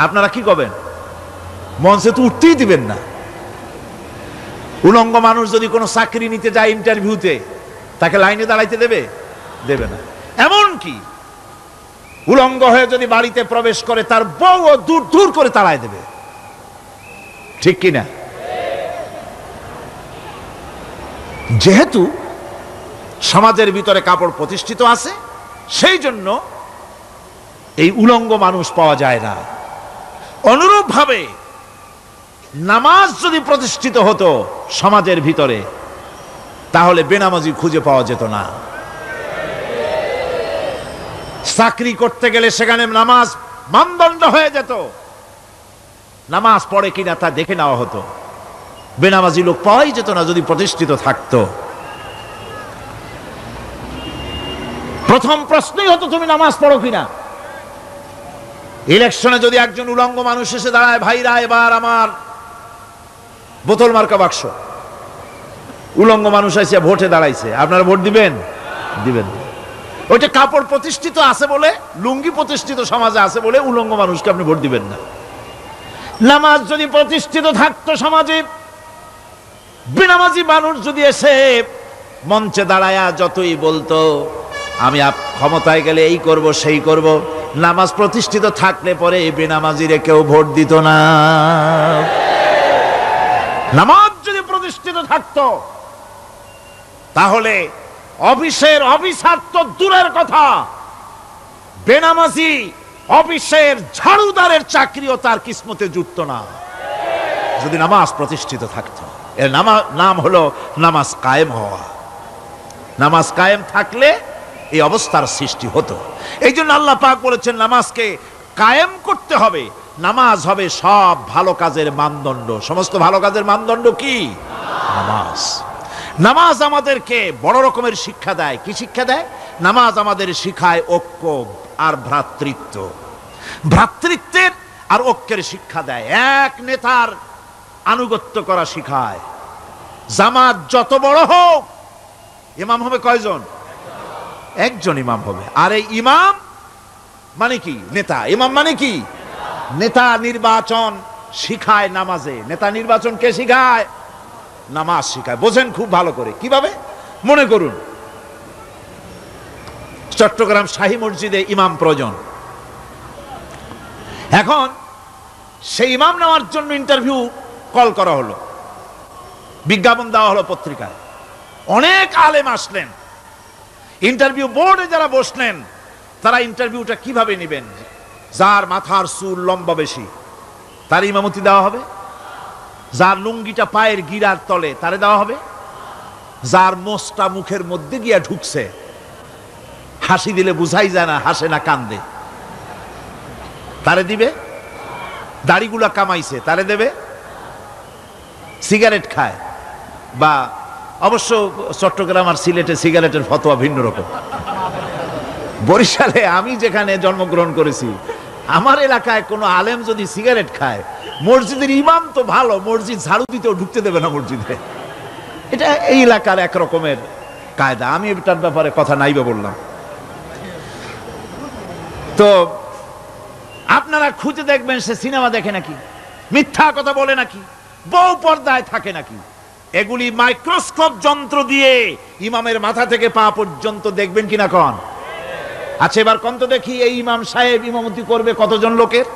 আপনারা কি করবেন? মঞ্চে তো উঠতেই দিবেন না। উলঙ্গ মানুষ যদি কোনো চাকরি নিতে যায় ইন্টারভিউতে, তাকে লাইনে দাঁড়াইতে দেবে? দেবে না। এমন কি উলঙ্গ হয়ে যদি বাড়িতে প্রবেশ করে, তার বউ দূর দূর করে তাড়ায় দেবে, ঠিক কিনা? যেহেতু সমাজের ভিতরে কাপড় প্রতিষ্ঠিত আছে, সেই জন্য এই উলঙ্গ মানুষ পাওয়া যায় না। অনুরূপ ভাবে নামাজ যদি প্রতিষ্ঠিত হতো সমাজের ভিতরে, তাহলে বেনামাজি খুঁজে পাওয়া যেত না। চাকরি করতে গেলে সেখানে নামাজ মানদণ্ড হয়ে যেত, নামাজ পড়ে কিনা তা দেখে নেওয়া হতো, বেনামাজি লোক পাওয়াই যেত না যদি প্রতিষ্ঠিত থাকতো। প্রথম প্রশ্নই হতো তুমি নামাজ পড়ো কিনা। ইলেকশনে যদি একজন উলঙ্গ মানুষ এসে দাঁড়ায়, ভাইরা এবার আমার বোতল মার্কা বাক্স, উলঙ্গ মানুষ এসে ভোটে দাঁড়াইছে, আপনারা ভোট দিবেন? দিবেন। ওইটা কাপড় প্রতিষ্ঠিত আছে বলে, লুঙ্গি প্রতিষ্ঠিত সমাজে আছে বলে উলঙ্গ মানুষকে আপনি ভোট দিবেন না। নামাজ যদি প্রতিষ্ঠিত থাকতো সমাজে, বেনামাজি মানুষ যদি এসে মঞ্চে দাঁড়ায়া যতই বলতো আমি ক্ষমতায় গেলে এই করব সেই করব, নামাজ প্রতিষ্ঠিত থাকলে পরে এই বেনামাজিরে কেউ ভোট দিত না। নামাজ যদি প্রতিষ্ঠিত থাকতো, তাহলে অফিসের অফিসার তো দূরের কথা, বেনামাজি অফিসের ঝাড়ুদারের চাকরিও তার কিসমতে জুটতো না, যদি নামাজ প্রতিষ্ঠিত থাকতো। এর নাম হলো নামাজ কায়েম হওয়া। নামাজ কায়েম থাকলে এই অবস্থার সৃষ্টি হতো। এই জন্য আল্লাহ পাক বলেছেন নামাজকে কায়েম করতে হবে। নামাজ হবে সব ভালো কাজের মানদণ্ড। সমস্ত ভালো কাজের মানদণ্ড কি? নামাজ। নামাজ আমাদেরকে বড় রকমের শিক্ষা দেয়। কি শিক্ষা দেয়? নামাজ আমাদের শিখায় ঐক্য আর ভ্রাতৃত্ব, ভ্রাতৃত্বের আর ঐক্যের শিক্ষা দেয়। এক নেতার আনুগত্য করা শিখায়। জামাত যত বড় হোক, ইমাম হবে কয়জন? একজন ইমাম হবে। আর এই ইমাম মানে কি? নেতা। ইমাম মানে কি? নেতা নির্বাচন শিখায় নামাজে। নেতা নির্বাচন কে শিখায়? নামাজ শিখায়। বোঝেন খুব ভালো করে। কিভাবে? মনে করুন চট্টগ্রাম শাহী মসজিদে ইমাম প্রয়োজন। এখন সেই ইমাম নেওয়ার জন্য ইন্টারভিউ কল করা হলো, বিজ্ঞাপন দেওয়া হলো পত্রিকায়। অনেক আলেম আসলেন। ইন্টারভিউ বোর্ডে যারা বসলেন, তারা ইন্টারভিউটা কিভাবে নেবেন? যার মাথার চুল লম্বা বেশি তার ইমামতি দেওয়া হবে, যার লুঙ্গিটা পায়ের গিরার তলে তারে দেওয়া হবে, যার মোষটা মুখের মধ্যে গিয়া ঢুকছে, হাসি দিলে বুঝাই যায় না হাসে না কান্দে, তারে দিবে। দাড়িগুলা কামাইছে তারে দেবে। সিগারেট খায়, বা অবশ্য চট্টগ্রাম আর সিলেটে সিগারেটের ফতোয়া ভিন্ন রকম। বরিশালে আমি যেখানে জন্মগ্রহণ করেছি, আমার এলাকায় কোনো আলেম যদি সিগারেট খায়, মসজিদের ইমাম তো ভালো, মসজিদ ঝাড়ু দিতেও ঢুকতে দেবে না মসজিদে। এটা এই এলাকার এক রকমের কায়দা। আমি এটার ব্যাপারে কথা নাইবে বললাম। তো আপনারা খুঁজে দেখবেন সে সিনেমা দেখে নাকি, মিথ্যা কথা বলে নাকি, বউ পর্দায় থাকে নাকি। এগুলি মাইক্রোস্কোপ যন্ত্র দিয়ে ইমামের মাথা থেকে পা পর্যন্ত দেখবেন কিনা কন? আচ্ছা এবার কন তো দেখি, এই ইমাম সাহেব ইমামতি করবে কতজন লোকের?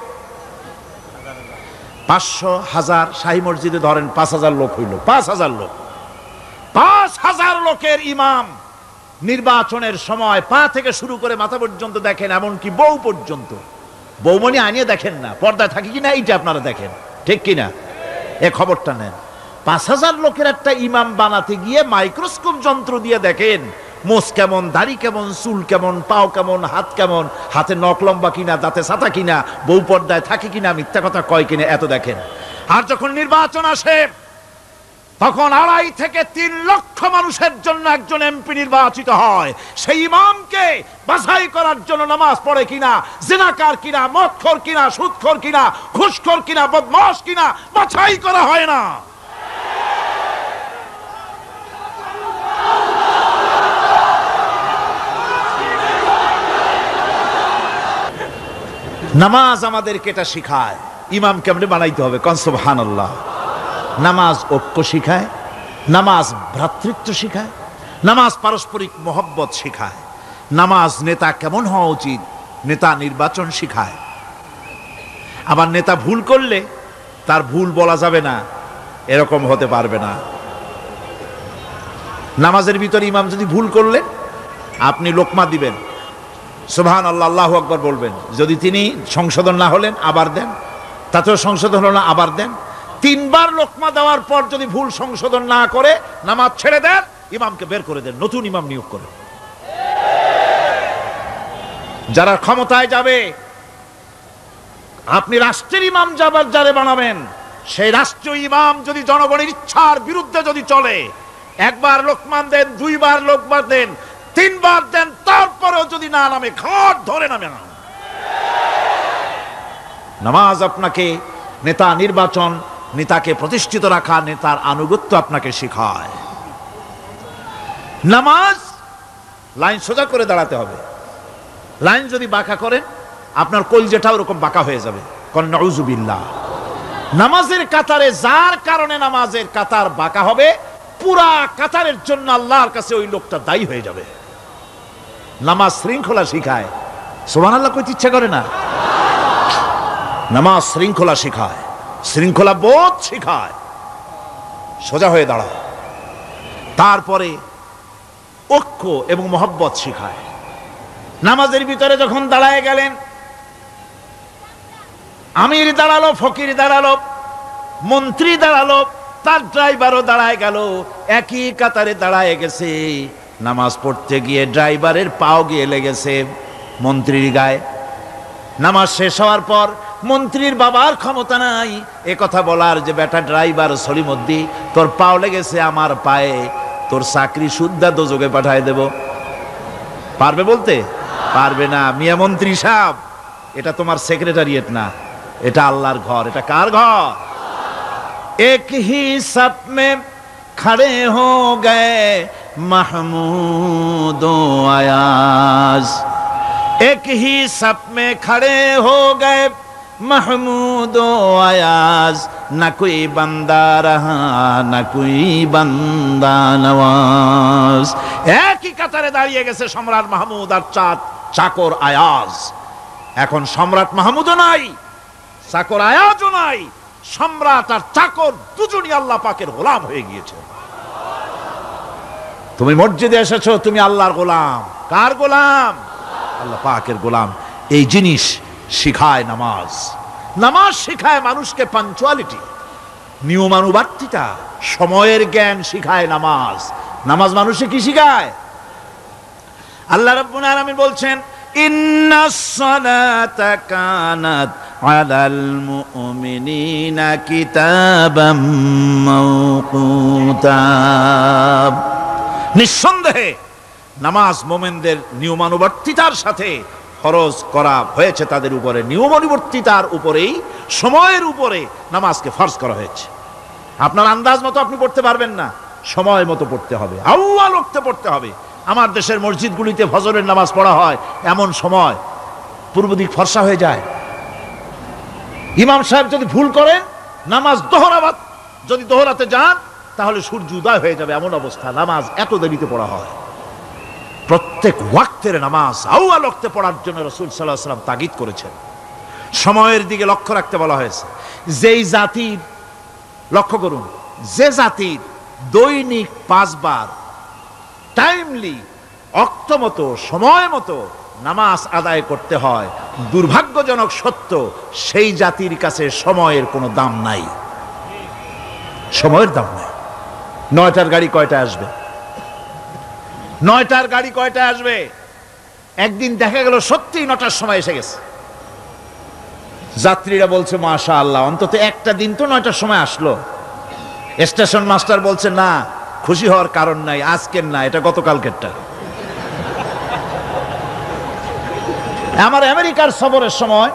500, 1000। শাহী মসজিদে ধরেন 5000 লোক হইল। 5000 লোক, 5000 লোকের ইমাম নির্বাচনের সময় পা থেকে শুরু করে মাথা পর্যন্ত দেখেন, এমনকি বউ পর্যন্ত। বৌমনি আনিয়ে দেখেন না, পর্দায় থাকি কিনা এইটা আপনারা দেখেন, ঠিক কিনা? এ খবরটা নেন। 5,000 লোকের একটা ইমাম বানাতে গিয়ে মাইক্রোস্কোপ যন্ত্র দিয়ে দেখেন মোষ কেমন, দাড়ি কেমন, চুল কেমন, পাও কেমন, হাত কেমন, হাতে নখ লম্বা কিনা, দাঁতে ছাতা কিনা, বউ পর্দায় থাকে কিনা, মিথ্যা কথা কয় কিনা, এত দেখেন। আর যখন নির্বাচন আসে তখন 2.5 থেকে 3 লক্ষ মানুষের জন্য একজন এমপি নির্বাচিত হয়। সেই ইমামকে বাছাই করার জন্য নামাজ পড়ে কিনা, জিনাকার কিনা, মদখোর কিনা, সুদখোর কিনা, ঘুষখোর কিনা, বদমাশ কিনা বাছাই করা হয় না। নামাজ আমাদেরকে এটা শিখায় ইমাম কেমনে বানাইতে হবে। কোন সুবহানাল্লাহ। নামাজ ঐক্য শিখায়, নামাজ ভ্রাতৃত্ব শিখায়, নামাজ পারস্পরিক মহব্বত শিখায়, নামাজ নেতা কেমন হওয়া উচিত, নেতা নির্বাচন শিখায়। আবার নেতা ভুল করলে তার ভুল বলা যাবে না, এরকম হতে পারবে না। নামাজের ভিতরে ইমাম যদি ভুল করলেন, আপনি লোকমা দিবেন, সুবহানাল্লাহ, আল্লাহু আকবার বলবেন। যদি তিনি সংশোধন না হলেন আবার দেন, তাতেও সংশোধন হলো না আবার দেন। 3 বার লোকমা দেওয়ার পর যদি ভুল সংশোধন না করে নামাজ ছেড়ে দেন, ইমামকে বের করে দেন, নতুন ইমাম নিয়োগ করেন। যারা ক্ষমতায় যাবে, আপনি রাষ্ট্রের ইমাম যারে বানাবেন, সেই রাষ্ট্রীয় ইমাম যদি জনগণের ইচ্ছার বিরুদ্ধে যদি চলে, 1 বার লোকমান দেন, 2 বার লোকমান দেন, 3 বার দেন, তারপরেও যদি না নামে, ঘাট ধরে নামে না। নামাজ আপনাকে নেতা নির্বাচন, নেতাকে প্রতিষ্ঠিত রাখা, নেতার আনুগত্য আপনাকে শেখায়। নামাজ লাইন সোজা করে দাঁড়াতে হবে। লাইন যদি বাঁকা করেন, আপনার কলজেটা ওরকম বাঁকা হয়ে যাবে। নাউযুবিল্লাহ। নামাজের কাতারে যার কারণে নামাজের কাতার বাঁকা হবে, পুরা কাতারের জন্য আল্লাহর কাছে ওই লোকটা দায়ী হয়ে যাবে। নামাজ শৃঙ্খলা শিখায়। সুবহানাল্লাহ কইতে ইচ্ছা করে না? নামাজ শৃঙ্খলা শিখায়, শৃঙ্খলা বোধ শিখায়, সোজা হয়ে দাঁড়ায়। তারপরে ঐক্য এবং মহব্বত শিখায়। নামাজের ভিতরে যখন দাঁড়ায় গেলেন, আমির দাঁড়ালো, ফকির দাঁড়ালো, মন্ত্রী দাঁড়ালো, তার ড্রাইভারও দাঁড়ায় গেল, একই কাতারে দাঁড়ায় গেছে। নামাজ পড়তে গিয়ে ড্রাইভারের পাও গিয়ে লেগেছে মন্ত্রীর গায়ে। নামাজ শেষ হওয়ার পর মন্ত্রীর বাবার ক্ষমতা নাই এ কথা বলার যে, বেটা ড্রাইভার সলিমুদ্দি, তোর পাও লেগেছে আমার পায়ে, তোর চাকরি সুদ্ধা দোজকে পাঠায় দেব। পারবে বলতে? পারবে না। মিয়া মন্ত্রী সাহেব, এটা তোমার সেক্রেটারিয়েট না, এটা আল্লাহর ঘর। এটা কার ঘর? এক হি সাপ মে খড়ে হো গয়ে মাহমুদ ও আয়াজ, এক হি সাপ মে খড়ে হো গয়ে महमूद आयाज, न कोई बंदा रहा न कोई बंदा नवाज। একই কাতারে দাঁড়িয়ে গেছে সম্রাট মাহমুদ আর চাকর আয়াজ। এখন সম্রাট মাহমুদও নাই, চাকর আয়াজও নাই, সম্রাট আর চাকর দুজনই আল্লাহ পাকের গোলাম হয়ে গিয়েছে। তুমি মসজিদে এসেছো, তুমি আল্লাহর গোলাম। কার গোলাম? আল্লাহ পাকের গোলাম। এই জিনিস শিখায় নামাজ। নামাজ শিখায় মানুষকে পাঞ্চুয়ালিটি, নিয়মানুবর্তিতা, সময়ের জ্ঞান শিখায় নামাজ। নামাজ মানুষকে কি শিখায়? আল্লাহ রাব্বুল আলামিন বলছেন, ইন্নাস সালাতা কানাত আলাল মুমিনিনা কিতাবাম মাওকুতা। নিঃসন্দেহে নামাজ মুমিনদের নিয়মানুবর্তিতার সাথে ফরজ করা হয়েছে, তাদের উপরে নিয়মানুবর্তিতার উপরেই, সময়ের উপরে নামাজকে ফরজ করা হয়েছে। আপনার আন্দাজ মতো আপনি পড়তে পারবেন না, সময় মতো পড়তে হবে, আউয়াল ওয়াক্তে পড়তে হবে। আমার দেশের মসজিদগুলিতে ফজরের নামাজ পড়া হয় এমন সময় পূর্ব দিক ফর্সা হয়ে যায়। ইমাম সাহেব যদি ভুল করেন, নামাজ যদি দোহরাতে যান, তাহলে সূর্য উদয় হয়ে যাবে, এমন অবস্থা। নামাজ এত দেরিতে পড়া হয়। প্রত্যেক ওয়াক্তের নামাজ আউয়াল ওয়াক্তে পড়ার জন্য রাসূল সাল্লাল্লাহু আলাইহি ওয়াসাল্লাম তাগিদ করেছেন। সময়ের দিকে লক্ষ্য রাখতে বলা হয়েছে। যেই জাতির, লক্ষ্য করুন, যে জাতির দৈনিক 5 বার টাইমলি অক্ত মতো সময় মতো নামাজ আদায় করতে হয়। দুর্ভাগ্যজনক সত্য, সেই জাতির কাছে সময়ের কোনো দাম নাই, সময়ের দাম নাই। 9টার গাড়ি কয়টায় আসবে? 9টার গাড়ি কয়টায় আসবে? একদিন দেখা গেল সত্যি 9টার সময় এসে গেছে। যাত্রীরা বলছে মাশাআল্লাহ, অন্তত একটা দিন তো 9টার সময় আসলো। স্টেশন মাস্টার বলছে না, খুশি হওয়ার কারণ নাই, আজকের না, এটা গতকালকেরটা। আমার আমেরিকার সফরের সময়,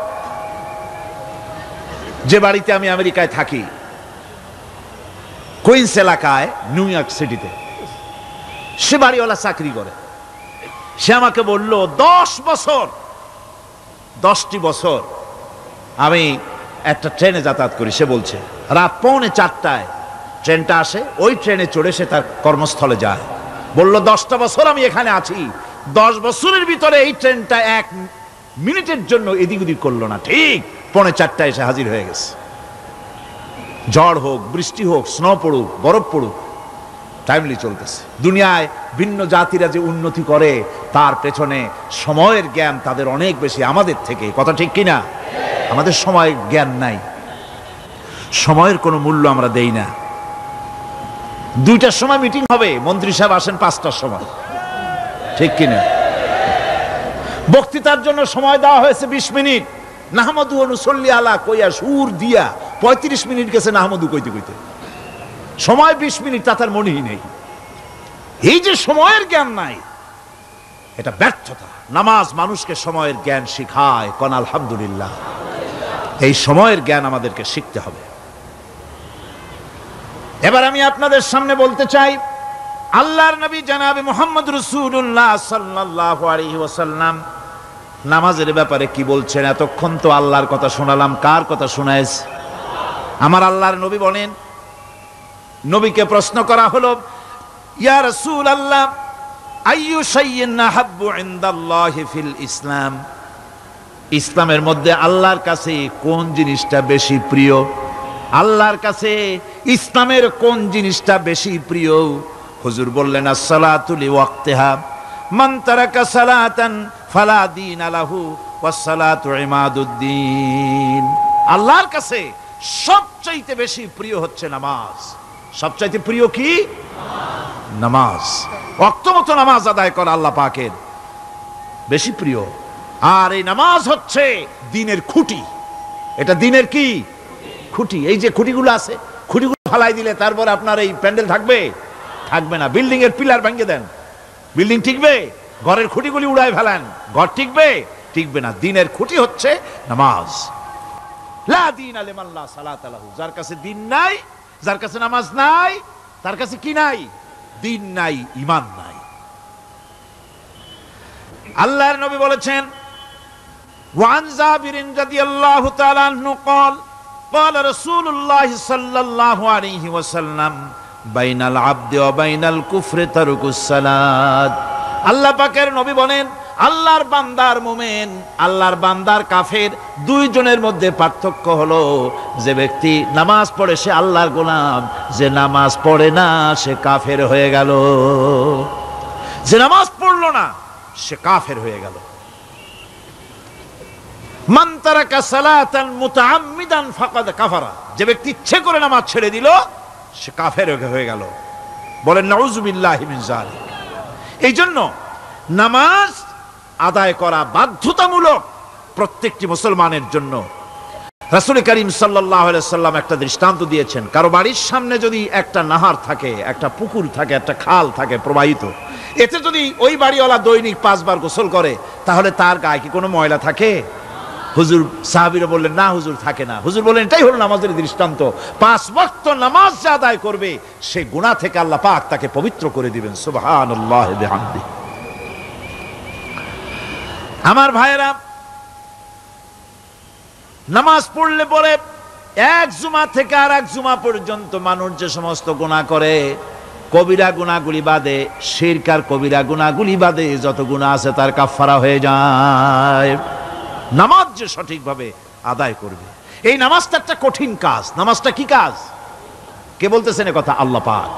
যে বাড়িতে আমি আমেরিকায় থাকি, কুইন্স এলাকায়, নিউ ইয়র্ক সিটিতে, সে বাড়িওয়ালা চাকরি করে। সে আমাকে বলল 10টি বছর আমি একটা ট্রেনে যাতায়াত করি। সে বলছে রাত 3:45 ট্রেনটা আসে, ওই ট্রেনে চড়ে সে তার কর্মস্থলে যায়। বলল 10টা বছর আমি এখানে আছি, 10 বছরের ভিতরে এই ট্রেনটা 1 মিনিটের জন্য এদিক ওদিক করলো না, ঠিক 3:45 এসে হাজির হয়ে গেছে। ঝড় হোক, বৃষ্টি হোক, স্নো পড়ুক, বরফ পড়ুক, টাইমলি চলতেছে। দুনিয়ায় ভিন্ন জাতিরা যে উন্নতি করে, তার পেছনে সময়ের জ্ঞান তাদের অনেক বেশি আমাদের থেকে। কথা ঠিক কিনা? আমাদের সময়ের জ্ঞান নাই, সময়ের কোনো মূল্য আমরা দেই না। 2টার সময় মিটিং হবে, মন্ত্রী সাহেব আসেন 5টার সময়, ঠিক কিনা? বক্তৃতার জন্য সময় দেওয়া হয়েছে 20 মিনিট, নাহমাদু ওয়া নুসাল্লি আলা কইয়া সুর দিয়া 35 মিনিট গেছে নাহমাদু কইতে কইতে। সময় 20 মিনিট, তা তার মনেই নেই। এই যে সময়ের জ্ঞান নাই, এটা ব্যর্থতা। নামাজ মানুষকে সময়ের জ্ঞান শিখায়, কোন আলহামদুলিল্লাহ। এই সময়ের জ্ঞান আমাদেরকে শিখতে হবে। এবার আমি আপনাদের সামনে বলতে চাই, আল্লাহর নবী জনাবে মুহাম্মদ রাসূলুল্লাহ সাল্লাল্লাহু আলাইহি ওয়াসাল্লাম নামাজের ব্যাপারে কি বলছেন। এতক্ষণ তো আল্লাহর কথা শোনালাম, কার কথা শোনাইছে? আমার আল্লাহর নবী বলেন, নবীকে প্রশ্ন করা হলো, ইয়া রাসূলুল্লাহ আইয়ু শাইইন আহাব্বু ইনদাল্লাহি ফিল ইসলাম, ইসলামের মধ্যে আল্লাহর কাছে কোন জিনিসটা বেশি প্রিয়? আল্লাহর কাছে ইসলামের কোন জিনিসটা বেশি প্রিয়? হুজুর বললেন আস-সালাতু লিওয়াক্তিহা, মান তারাকা সালাতান ফালা দীন লাহু ওয়াস-সালাতু ইমাদুদ্দিন। আল্লাহর কাছে সবচাইতে বেশি প্রিয় হচ্ছে নামাজ। সবচাইতে প্রিয় কি? নামাজ। ওয়াক্ত মতো নামাজ আদায় করা আল্লাহ পাকের বেশি প্রিয়। আর এই নামাজ হচ্ছে দ্বীনের খুঁটি। এটা দ্বীনের কি? খুঁটি। এই যে খুঁটিগুলো আছে, খুঁটিগুলো ফালাই দিলে তারপর আপনার এই প্যান্ডেল থাকবে? থাকবে না। বিল্ডিং এর পিলার ভেঙে দেন, বিল্ডিং টিকবে? ঘরের খুঁটিগুলি উড়ায় ফেলেন, ঘর টিকবে? টিকবে না। দ্বীনের খুঁটি হচ্ছে নামাজ। লা দীনা লিমান লা সালাতা লাহু, যার কাছে দ্বীন নাই, যার কাছে নামাজ নাই, তার কাছে কি নাই? দ্বীন নাই, ঈমান নাই। আল্লাহর নবী বলেছেন, ওয়ান জাবির রাদিয়াল্লাহু তাআলা আনহু قال قال رسول الله صلى الله عليه وسلم بين العبد وبين الكفر ترك الصلاة। আল্লাহ পাকের নবী বলেন, আল্লাহর বান্দার মুমিন, আল্লাহর বান্দার কাফের, দুইজনের মধ্যে পার্থক্য হলো, যে ব্যক্তি নামাজ পড়ে সে আল্লাহর গোলাম, যে নামাজ পড়ে না সে কাফের হয়ে গেল। যে নামাজ পড়লো না সে কাফের হয়ে গেল। মান তারাকা সালাতান মুতাআম্মিদান ফাকাদ কাফারা, যে ব্যক্তি ইচ্ছে করে নামাজ ছেড়ে দিল সে কাফের হয়ে গেল। বলেন নাউযুবিল্লাহি মিন যালিক। এই জন্য নামাজ আদায় করা বাধ্যতামূলক প্রত্যেকটি মুসলমানের জন্য। রাসূল করিম সাল্লাল্লাহু আলাইহি সাল্লাম একটা দৃষ্টান্ত দিয়েছেন, কারো বাড়ির সামনে যদি একটা নাহার থাকে, একটা পুকুর থাকে, একটা খাল থাকে প্রবাহিত, এতে যদি ওই বাড়িওয়ালা দৈনিক 5 বার গোসল করে, তাহলে তার গায়ে কি কোনো ময়লা থাকে? হুজুর, সাহাবীরা বললেন না হুজুর, থাকে না। হুজুর বললেন এটাই হলো নামাজের দৃষ্টান্ত। 5 ওয়াক্ত নামাজ যে আদায় করবে, সেই গুনাহ থেকে আল্লাহ পাক তাকে পবিত্র করে দিবেন। সুবহানাল্লাহি ওয়া বিহামদিহি। আমার ভাইয়েরা, নামাজ পড়লে পরে এক জুমা থেকে আর এক জুমা পর্যন্ত মানুষ যে সমস্ত গুনাহ করে, কবিরা গুনাহগুলি বাদে, শিরক আর কবিরা গুনাহগুলি বাদে যত গুনাহ আছে তার কাফারা হয়ে যায়। নামাজ যে সঠিকভাবে আদায় করবে, এই নামাজটা একটা কঠিন কাজ। নামাজটা কি কাজ? কে বলতেছেন কথা? আল্লাহ পাক।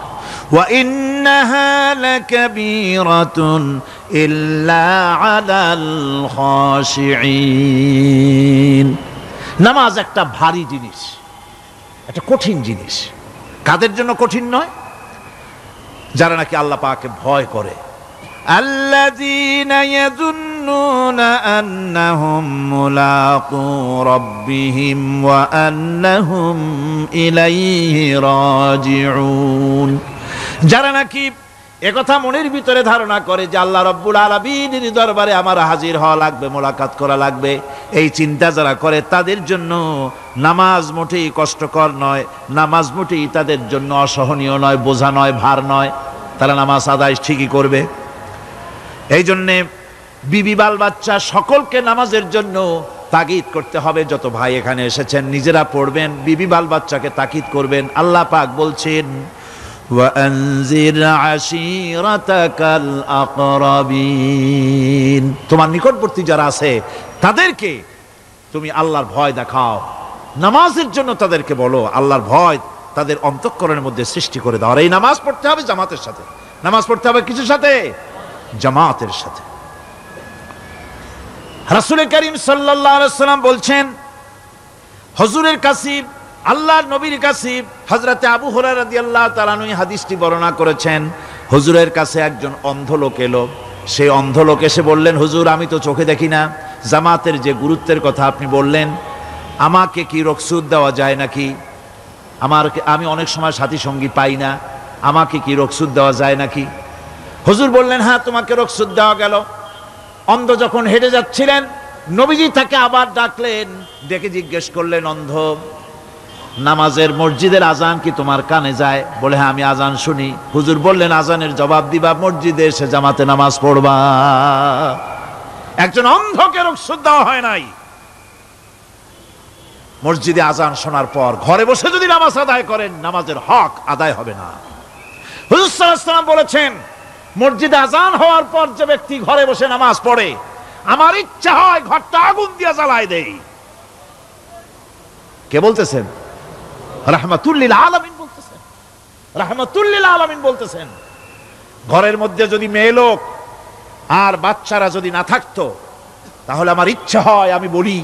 ওয়া ইন্নাহা লাকাবীরাতুন ইল্লা আলাল খাশিঈন। নামাজ একটা ভারী জিনিস, একটা কঠিন জিনিস। কাদের জন্য কঠিন নয়? যারা নাকি আল্লাহ পাককে ভয় করে। আল্লাযীনা ইয়াযুন্নুনা আন্নাহুম মুলাকু রাব্বিহিম ওয়া আন্নাহুম ইলাইহি রাজিউন। যারা নাকি একথা মনের ভিতরে ধারণা করে যে আল্লাহ রাব্বুল আলামিনের দরবারে আমার হাজির হওয়া লাগবে, মোলাকাত করা লাগবে, এই চিন্তা যারা করে তাদের জন্য নামাজ মোটেই কষ্টকর নয়, নামাজ মোটেই তাদের জন্য অসহনীয় নয়, বোঝা নয়, ভার নয়। তারা নামাজ আদায় ঠিকই করবে। এই জন্যে বিবি বাল বাচ্চা সকলকে নামাজের জন্য তাগিদ করতে হবে। যত ভাই এখানে এসেছেন নিজেরা পড়বেন, বিবি বাল বাচ্চাকে তাকিদ করবেন। আল্লাহ পাক বলছেন ওয়ানজির আশীরাতাকাল আকরাবিন, তোমার নিকটবর্তী যারা আছে তাদেরকে তুমি আল্লাহর ভয় দেখাও। নামাজের জন্য তাদেরকে বলো, আল্লাহর ভয় তাদের অন্তঃকরণের মধ্যে সৃষ্টি করে দাও। আর এই নামাজ পড়তে হবে জামাতের সাথে। নামাজ পড়তে হবে কিছুর সাথে? জামাতের সাথে। রাসূল করিম সাল্লাল্লাহু আলাইহি ওয়াসাল্লাম বলছেন, হুজুরের কাছে, আল্লাহর নবীর কাছে হযরতে আবু হুরায়রা রাদিয়াল্লাহু তাআলা আনহু হাদিসটি বর্ণনা করেছেন। হুজুরের কাছে একজন অন্ধ লোক এলো। সেই অন্ধ লোক এসে বললেন, হুজুর আমি তো চোখে দেখি না, জামাতের যে গুরুত্বের কথা আপনি বললেন, আমাকে কি রুখসত দেওয়া যায় নাকি? আমি অনেক সময় সাথী সঙ্গী পাই না, আমাকে কি রুখসত দেওয়া যায় নাকি? হুজুর বললেন, হ্যাঁ তোমাকে রুখসত দেওয়া গেল। অন্ধ যখন হেঁটে যাচ্ছিলেন নবীজি তাকে আবার ডাকলেন, ডেকে জিজ্ঞেস করলেন, অন্ধ নামাজের মসজিদের আজান কি তোমার কানে যায়? বলে, হ্যাঁ আমি আজান শুনি। হুজুর বললেন, আজানের জবাব দিবা, মসজিদে এসে জামাতে নামাজ পড়বা। একজন অন্ধকে রুখসত দেওয়া হয় নাই। মসজিদে আজান শোনার পর ঘরে বসে যদি নামাজ আদায় করেন, নামাজের হক আদায় হবে না। হুজুর সাল্লাল্লাহু আলাইহি ওয়াসাল্লাম বলেছেন, মসজিদে আজান হওয়ার পর যে ব্যক্তি ঘরে বসে নামাজ পড়ে, আমার ইচ্ছা হয় ঘরটা আগুন দিয়ে জ্বালায় দেই। কে বলতেছেন? রাহমাতুল লিল আলামিন বলতেছেন। রাহমাতুল লিল আলামিন বলতেছেন। ঘরের মধ্যে যদি মেয়ে লোক আর বাচ্চারা যদি না থাকতো, তাহলে আমার ইচ্ছা হয় আমি বলি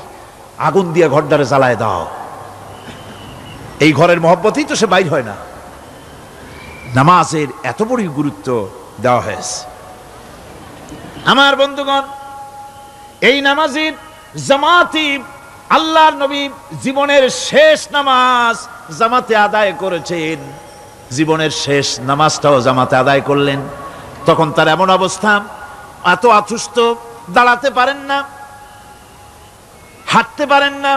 আগুন দিয়ে ঘরটারে জ্বালায় দাও। এই ঘরের মহব্বতেই তো সে বাইর হয় না। নামাজের এত বড় গুরুত্ব দেওয়া হয়েছে। আমার বন্ধুগণ, এই নামাজের জামাতি আল্লাহর নবী জীবনের শেষ নামাজ জামাতে আদায় করেছেন। জীবনের শেষ নামাজটাও জামাতে আদায় করলেন। তখন তার এমন অবস্থা, এত অসুস্থ, দাঁড়াতে পারেন না, হাঁটতে পারেন না।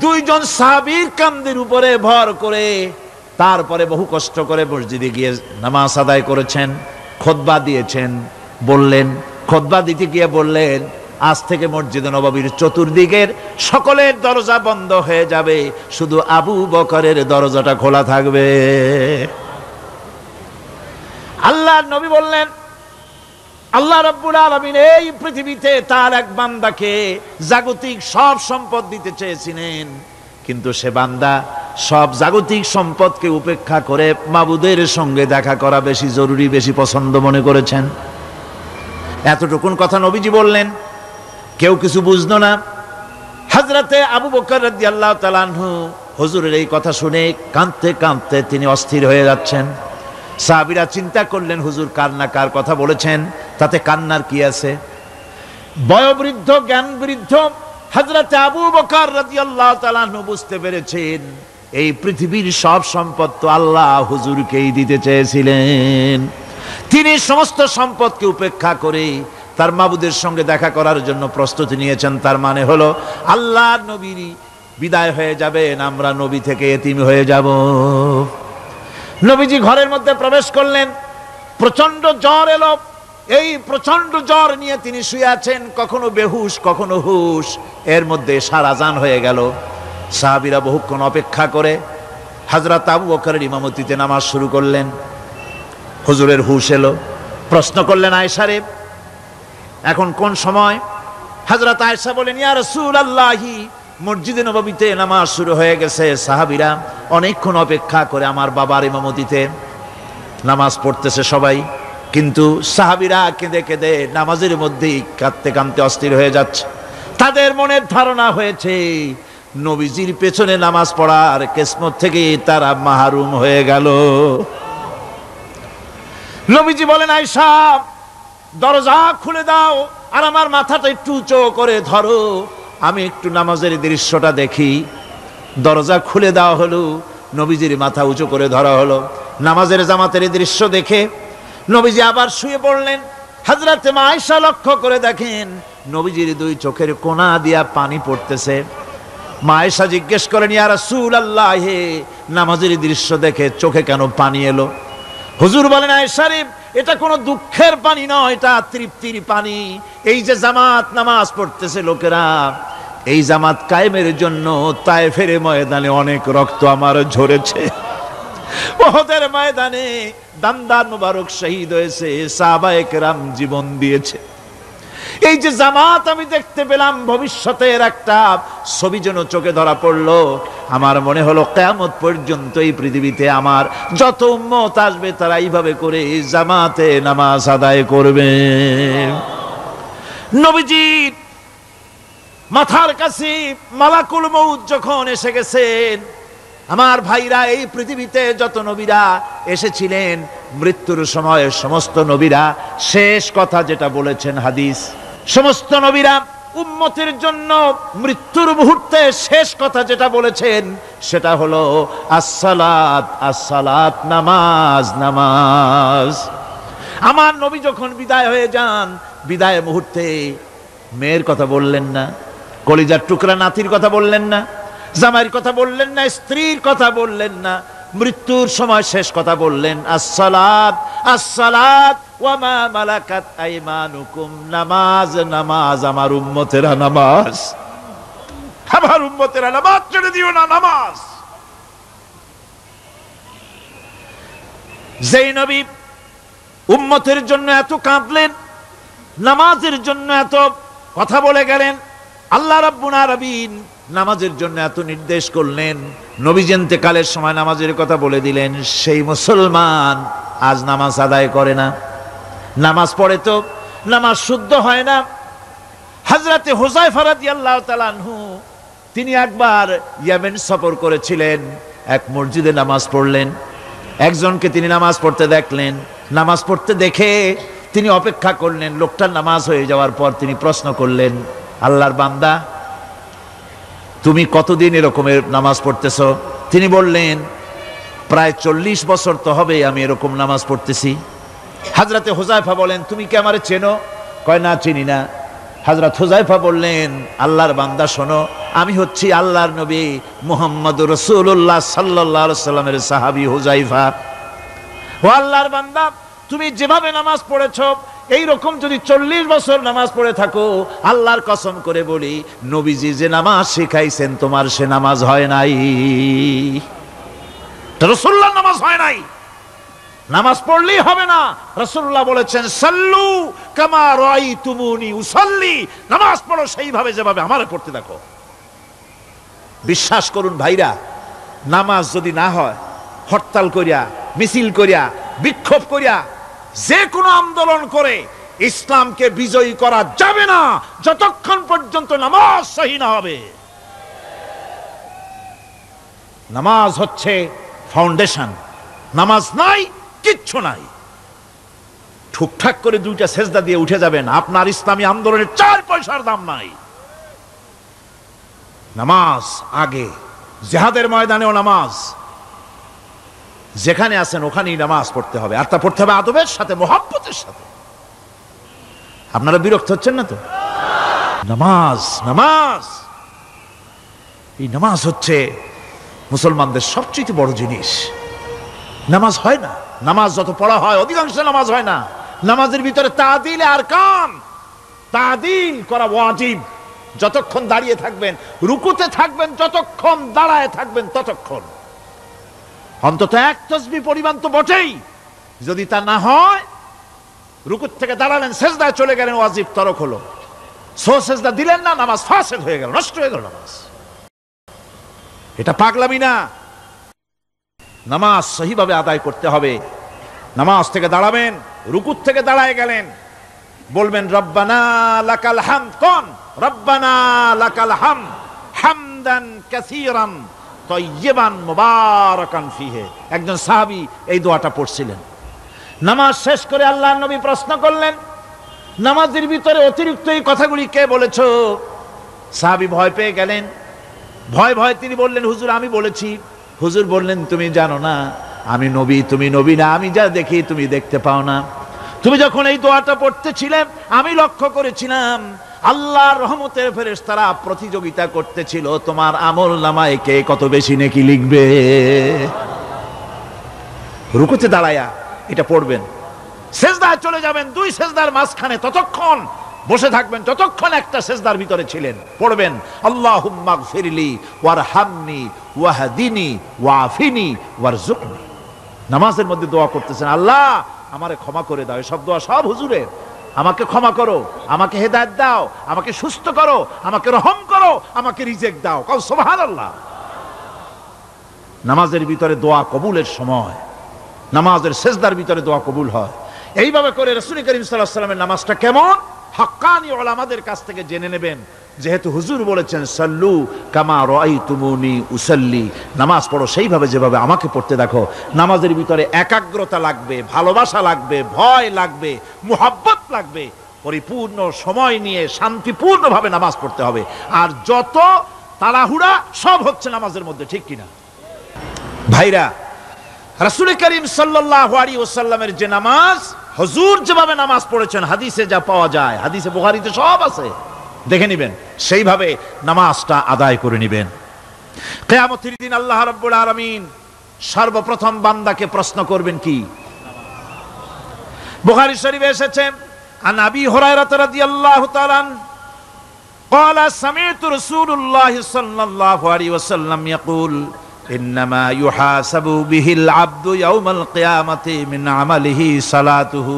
দুইজন সাহাবীর কাঁধের উপরে ভর করে তারপরে বহু কষ্ট করে মসজিদে গিয়ে নামাজ আদায় করেছেন। খুতবা দিয়েছেন। বললেন, খুতবা দিতে গিয়ে বললেন, আজ থেকে মসজিদে নববীর চতুর্দিকের সকলের দরজা বন্ধ হয়ে যাবে, শুধু আবু বকরের দরজাটা খোলা থাকবে। আল্লাহর নবী বললেন, আল্লাহ রাব্বুল আলামিন এই পৃথিবীতে তার এক বান্দাকে জাগতিক সব সম্পদ দিতে চেয়েছিলেন, কিন্তু সে বান্দা সব জাগতিক সম্পদকে উপেক্ষা করে মাবুদের সঙ্গে দেখা করা বেশি জরুরি, বেশি পছন্দ মনে করেছেন। এতটুকুন কথা নবীজি বললেন, কেউ কিছু বুঝলো না। হযরতে আবু বকর রাদিয়াল্লাহু তাআলা আনহু হুজুরের এই কথা শুনে কাঁদতে কাঁদতে তিনি অস্থির হয়ে যাচ্ছেন। সাহাবীরা চিন্তা করলেন, হুজুর কার না কার কথা বলেছেন, তাতে কান্নার কি আছে? বয়োবৃদ্ধ, জ্ঞান বৃদ্ধ হযরতে আবু বকর রাদিয়াল্লাহু তাআলা আনহু বুঝতে পেরেছেন, এই পৃথিবীর সব সম্পদ তো আল্লাহ হুজুরকেই দিতে চেয়েছিলেন। তিনি সমস্ত সম্পদকে উপেক্ষা করে তার মাবুদের সঙ্গে দেখা করার জন্য প্রস্তুতি নিয়েছেন। তার মানে হলো আল্লাহর নবীর বিদায় হয়ে যাবেন, আমরা নবী থেকে এতিম হয়ে যাব। নবীজি ঘরের মধ্যে প্রবেশ করলেন, প্রচন্ড জ্বর এলো। এই প্রচন্ড জ্বর নিয়ে তিনি শুয়ে আছেন, কখনো বেহুশ কখনো হুশ। এর মধ্যে এশার আজান হয়ে গেল। সাহাবীরা বহুক্ষণ অপেক্ষা করে হযরত আবু বকরের ইমামতিতে নামাজ শুরু করলেন। হুজুরের হুশ এলো, প্রশ্ন করলেন, আয়েশা রে এখন কোন সময়? হযরত আয়েশা বলেন, ইয়া রাসূলুল্লাহি, মসজিদে নববীতে নামাজ শুরু হয়ে গেছে। সাহাবীরা অনেকক্ষণ অপেক্ষা করে আমার বাবার ইমামতিতে নামাজ পড়তেছে সবাই। কিন্তু সাহাবীরা কেঁদে কেঁদে নামাজের মধ্যেই কাঁদতে কাঁদতে অস্থির হয়ে যাচ্ছে। তাদের মনের ধারণা হয়েছে নবীজির পেছনে নামাজ পড়ার কিসমত থেকে তারা মাহরুম হয়ে গেল। নবীজি বলেন, আয়েশা দরজা খুলে দাও আর আমার মাথাটা একটু উঁচু করে ধরো, আমি একটু নামাজের দৃশ্যটা দেখি। দরজা খুলে দেওয়া হলো, নবীজির মাথা উঁচু করে ধরা হলো। নামাজের জামাতের দৃশ্য দেখে নবীজি আবার শুয়ে পড়লেন। হযরতে মা আয়েশা লক্ষ্য করে দেখেন নবীজির দুই চোখের কোণা দিয়া পানি পড়তেছে। মা আয়েশা জিজ্ঞেস করেন, ইয়া রাসূলুল্লাহ, হে নামাজের দৃশ্য দেখে চোখে কেন পানি এলো? হুজুর বলেন, আয়েশা রে, এটা কোনো দুঃখের পানি নয়, এটা তৃপ্তির পানি। এই যে জামাত নামাজ পড়তেছে লোকেরা, এই জামাত কায়েমের জন্য তায়েফের ময়দানে অনেক রক্ত আমার ঝরেছে। উহুদের ময়দানে দান্দান মুবারক শহীদ হয়েছে, সাহাবায়ে কেরাম জীবন দিয়েছে। এই যে জামাত আমি দেখতে পেলাম, ভবিষ্যতের একটা ছবি যেন চোখে ধরা পড়লো। আমার মনে হলো কিয়ামত পর্যন্ত এই পৃথিবীতে আমার যত উম্মত আসবে তারা এইভাবে করে জামাতে নামাজ আদায় করবে। নবীজির মাথার কাছে মালাকুল মউত যখন এসে গেছেন, আমার ভাইরা, এই পৃথিবীতে যত নবীরা এসেছিলেন মৃত্যুর সময় সমস্ত নবীরা শেষ কথা যেটা বলেছেন, হাদিস, সমস্ত নবীরা উম্মতের জন্য মৃত্যুর মুহূর্তে শেষ কথা যেটা বলেছেন সেটা হলো আসসালাত, আসসালাত, নামাজ, নামাজ। আমার নবী যখন বিদায় হয়ে যান, বিদায় মুহূর্তে মেয়ের কথা বললেন না, কলিজার টুকরা নাতির কথা বললেন না, জামাইয়ের কথা বললেন না, স্ত্রীর কথা বললেন না, মৃত্যুর সময় শেষ কথা বললেন আসসালাত, আসসালাত ওয়া মা মালাকাত আইমানুকুম, নামাজ, নামাজ, আমার উম্মতেরা নামাজ, আমার উম্মতেরা নামাজ ছেড়ে দিও না, নামাজ। যেই নবী উম্মতের জন্য এত কাঁদলেন, নামাজের জন্য এত কথা বলে গেলেন, আল্লাহ রাব্বুল আলামিন নামাজের জন্য এত নির্দেশ করলেন, নবীজি ইন্তেকালের সময় নামাজের কথা বলে দিলেন, সেই মুসলমান আজ নামাজ আদায় করে না, নামাজ পড়ে তো নামাজ শুদ্ধ হয় না। হযরতে হুযায়ফা রাদিয়াল্লাহু তাআলা আনহু তিনি একবার ইয়েমেন সফর করেছিলেন, এক মসজিদে নামাজ পড়লেন, একজনকে তিনি নামাজ পড়তে দেখলেন, নামাজ পড়তে দেখে তিনি অপেক্ষা করলেন, লোকটার নামাজ হয়ে যাওয়ার পর তিনি প্রশ্ন করলেন, আল্লাহর বান্দা, তুমি কতদিন এরকমের নামাজ পড়তেছ? তিনি বললেন, প্রায় 40 বছর তো হবে আমি এরকম নামাজ পড়তেছি। হযরতে হুযায়ফা বলেন, তুমি কি আমারে চেনো? কয়, না, চিনি না। হযরত হুযায়ফা বললেন, আল্লাহর বান্দা শোনো, আমি হচ্ছি আল্লাহর নবী মুহাম্মদুর রাসূলুল্লাহ সাল্লাল্লাহু আলাইহি ওয়াসাল্লামের সাহাবী হুযায়ফা। ও আল্লাহর বান্দা, তুমি যেভাবে নামাজ পড়েছো এই রকম যদি 40 বছর নামাজ পড়ে থাকো, আল্লাহর কসম করে বলি, নবীজি যে নামাজ শিখাইছেন তোমার সে নামাজ হয় নাই, রাসূলুল্লাহর নামাজ হয় নাই। নামাজ পড়লেই হবে না, রাসূলুল্লাহ বলেছেন, সাল্লু কামা রাআইতুমুনি উসাল্লি, নামাজ পড়ো সেইভাবে যেভাবে আমারে পড়তে দেখো। বিশ্বাস করুন ভাইরা, নামাজ যদি না হয়, হরতাল করিয়া, মিছিল করিয়া, বিক্ষোভ করিয়া, যে কোনো আন্দোলন করে ইসলামকে বিজয়ী করা যাবে না যতক্ষণ পর্যন্ত নামাজ সহি না হবে। নামাজ হচ্ছে ফাউন্ডেশন, নামাজ নাই কিচ্ছু নাই। ঠুকঠাক করে দুইটা সেজদা দিয়ে উঠে যাবেন, আপনার ইসলামী আন্দোলনের 4 পয়সার দাম নাই। নামাজ আগে, জিহাদের ময়দানেও নামাজ, যেখানে আছেন ওখানেই নামাজ পড়তে হবে, আর তা পড়তে হবে আদবের সাথে, মুহাব্বতের সাথে। আপনারা বিরক্ত হচ্ছেন না তো? নামাজ, নামাজ, এই নামাজ হচ্ছে মুসলমানদের সবচেয়ে বড় জিনিস। নামাজ হয় না, নামাজ যত পড়া হয় অধিকাংশ নামাজ হয় না। নামাজের ভিতরে তাদিল আরকান, তাদিল করা ওয়াজিব। যতক্ষণ দাঁড়িয়ে থাকবেন, রুকুতে থাকবেন, যতক্ষণ দাঁড়ায় থাকবেন ততক্ষণ অন্তত এক তাসবিহ পরিমাণ তো বটেই। যদি তা না হয়, রুকুত থেকে দাঁড়ালেন, সেজদায় চলে গেলেন, ওয়াজিব তরক হলো, সো সেজদা দিলেন না, নামাজ ফাসেদ হয়ে গেল, নষ্ট হয়ে গেল নামাজ। এটা পাগলামি না। নামাজ সহিভাবে আদায় করতে হবে, নামাজ থেকে দাঁড়াবেন, রুকুর থেকে দাঁড়ায় গেলেন, বলবেন রব্বানা লাকাল হামদ। কোন রব্বানা লাকাল হামদ হামদান কাসীরান তাইয়্যিবান মুবারাকান ফিহি। একজন সাহাবী এই দোয়াটা পড়ছিলেন। নামাজ শেষ করে আল্লাহর নবী প্রশ্ন করলেন, নামাজের ভিতরে অতিরিক্ত এই কথাগুলি কে বলেছো? সাহাবী ভয় পেয়ে গেলেন। ভয় ভয় তিনি বললেন, হুজুর আমি বলেছি। হুজুর বললেন, তুমি জানো না আমি নবী, তুমি নবী না, আমি যা দেখি তুমি দেখতে পাও না। তুমি যখন এই দোয়াটা পড়তেছিলে আমি লক্ষ্য করেছিলাম আল্লাহর রহমতের ফেরেশতারা প্রতিযোগিতা করতেছিল তোমার আমল নামায় কে কত বেশি নেকি লিখবে। রুকুতে দাঁড়ায়া এটা পড়বেন, সেজদায় চলে যাবেন, দুই সেজদার মাঝখানে ততক্ষণ বসে থাকবেন যতক্ষণ একটা সেজদার ভিতরে ছিলেন। পড়বেন আল্লাহুম্মা গফিরলি ওয়ারহামনি ওয়াহদিনি ওয়াফিনি ওয়ারজুকনি। নামাজের মধ্যে দোয়া করতেছেন, আল্লাহ আমারে ক্ষমা করে দাও। এসব দোয়া সব হুজুরের। আমাকে ক্ষমা করো, আমাকে হেদায়েত দাও, আমাকে সুস্থ করো, আমাকে রহম করো, আমাকে রিজিক দাও। কও সুবহানাল্লাহ। নামাজের ভিতরে দোয়া কবুলের সময়, নামাজের সেজদার ভিতরে দোয়া কবুল হয়। এইভাবে করে রাসূল করিম সাল্লাল্লাহু আলাইহি ওয়াসাল্লামের নামাজটা কেমন হাক্কানি উলামাদের কাছ থেকে জেনে নেবেন। যেহেতু হুজুর বলেছেন সাল্লু কামা রাআইতুমুনি উসাল্লি, নামাজ পড়ো সেইভাবে যেভাবে আমাকে পড়তে দেখো। নামাজের ভিতরে একাগ্রতা লাগবে, ভালোবাসা লাগবে, ভয় লাগবে, মুহাব্বত লাগবে। পরিপূর্ণ সময় নিয়ে শান্তিপূর্ণভাবে নামাজ পড়তে হবে। আর যত তাড়াহুড়া সব হচ্ছে নামাজের মধ্যে, ঠিক কিনা ভাইরা? রাসূল করিম সাল্লাল্লাহু আলাইহি ওয়াসাল্লামের যে নামাজ, হুজুর যেভাবে নামাজ পড়েছেন হাদিসে যা পাওয়া যায়, হাদিসে বুখারীতে সব আছে, দেখে নেবেন, সেইভাবে নামাজটা আদায় করে নেবেন। কিয়ামতের দিন আল্লাহ রাব্বুল আলামিন সর্বপ্রথম বান্দাকে প্রশ্ন করবেন কি? বুখারী শরীফে এসেছে, আন আবি হুরায়রা রাদিয়াল্লাহু তাআলা قال سمعت رسول الله صلى الله عليه وسلم يقول إنما يحاسب به العبد يوم القيامة من عمله صلاته।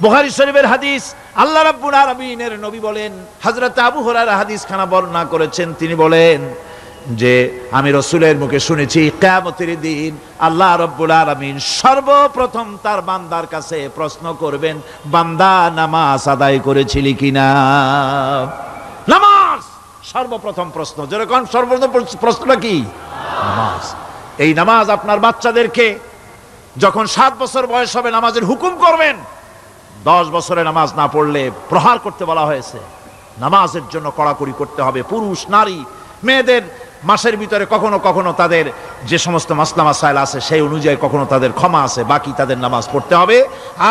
বুখারী শরীফের হাদিস। আল্লাহ রাব্বুল আলামিনের নবী বলেন, হযরত আবু হুরায়রা হাদিস খানা বর্ণনা করেছেন, তিনি বলেন যে আমি রাসূলের মুখে শুনেছি কিয়ামতের দিন আল্লাহ রাব্বুল আলামিন সর্বপ্রথম তার বান্দার কাছে প্রশ্ন করবেন, বান্দা নামাজ আদায় করেছিলি কিনা? নামাজ সর্বপ্রথম প্রশ্ন। যেরকম সর্বপ্রথম প্রশ্নটা কি? নামাজ। এই নামাজ আপনার বাচ্চাদেরকে যখন 7 বছর বয়স হবে নামাজের হুকুম করবেন। 10 বছরে নামাজ না পড়লে প্রহার করতে বলা হয়েছে। নামাজের জন্য কড়াকড়ি করতে হবে। পুরুষ নারী মেয়েদের মাসের ভিতরে কখনো কখনো তাদের যে সমস্ত মাসলা মাসাইল আছে সেই অনুযায়ী কখনো তাদের ক্ষমা আছে, বাকি তাদের নামাজ পড়তে হবে।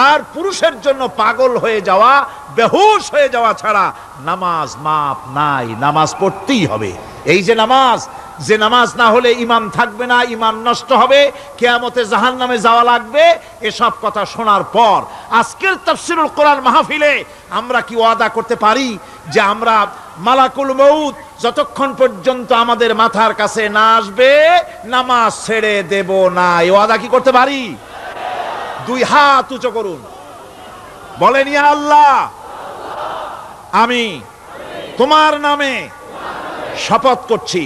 আর পুরুষের জন্য পাগল হয়ে যাওয়া, বেহুশ হয়ে যাওয়া ছাড়া নামাজ মাপ নাই, নামাজ পড়তেই হবে। এই যে নামাজ, যে নামাজ না হলে ঈমান থাকবে না, ঈমান নষ্ট হবে, কিয়ামতে জাহান্নামে যাওয়া লাগবে, এসব কথা শোনার পর আজকের তাফসীরুল কোরআন মাহফিলে আমরা কি ওয়াদা করতে পারি যে আমরা মালাকুল মউত যতক্ষণ পর্যন্ত আমাদের মাথার কাছে না আসবে নামাজ ছেড়ে দেব না? এই ওয়াদা কি করতে পারি? দুই হাত উঁচু করুন, বলেন ইয়া আল্লাহ, আমি তোমার নামে শপথ করছি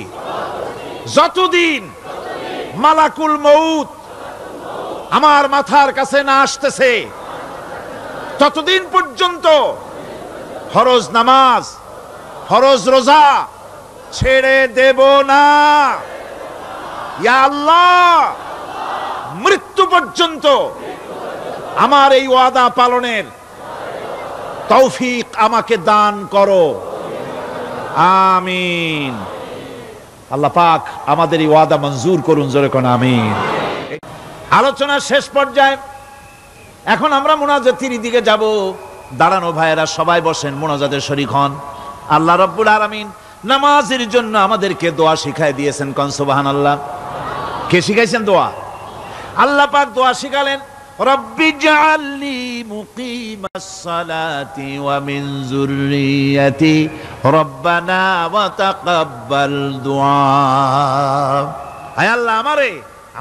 যতদিন মালাকুল মউত আমার মাথার কাছে না আসতেছে ততদিন পর্যন্ত ফরজ নামাজ, ফরজ রোজা ছেড়ে দেব না। ইয়া আল্লাহ, মৃত্যু পর্যন্ত আমার এই ওয়াদা পালনের তৌফিক আমাকে দান করো, আমিন। আল্লাহ পাক আমাদের এই ওয়াদা মঞ্জুর করুন, জোরে কোন আমিন। আলোচনার শেষ পর্যায়ে এখন আমরা মুনাজাতের দিকে যাব। দাঁড়ানো ভাইয়েরা সবাই বসেন, মুনাজাতের শরীক হন। আল্লাহ রাব্বুল আলামিন নামাজের জন্য আমাদেরকে দোয়া শিখাই দিয়েছেন, কোন সুবহানাল্লাহ। কে শিখাইছেন দোয়া? আল্লাহ পাক দোয়া শিখালেন, রব্বি জাআলনি মুকিমাস সালাতি ওয়া মিন যুররিয়াতি রব্বানা ওয়া তাকাব্বাল দুআ। আয় আল্লাহ, আমারে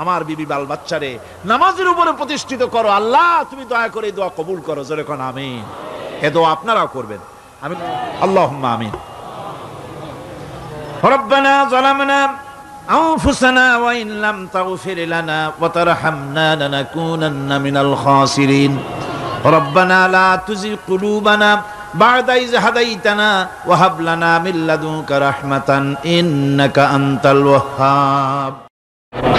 আমার বিবি বাল বাচ্চারে নামাজের উপরে প্রতিষ্ঠিত করো। আল্লাহ তুমি দয়া করে দোয়া কবুল করো, জোরে কোন আমিন। এ দোয়া আপনারাও করবেন, আমিন, আল্লাহুম্মা আমিন। রব্বানা যালামনা أنفسنا وإن لم تغفر لنا وترحمنا لنكونن من الخاسرين ربنا لا تزغ قلوبنا بعد إذ هديتنا وهب لنا من لدنك رحمة إنك أنت الوهاب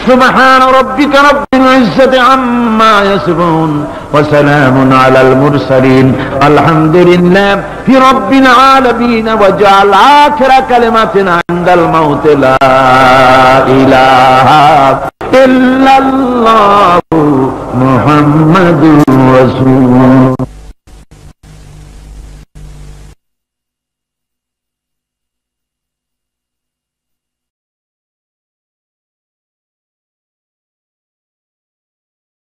سبحان ربك رب العزة عما يصفون وسلام على المرسلين الحمد لله رب العالمين وجعل آخر كلمتنا عند الموت لا إله إلا الله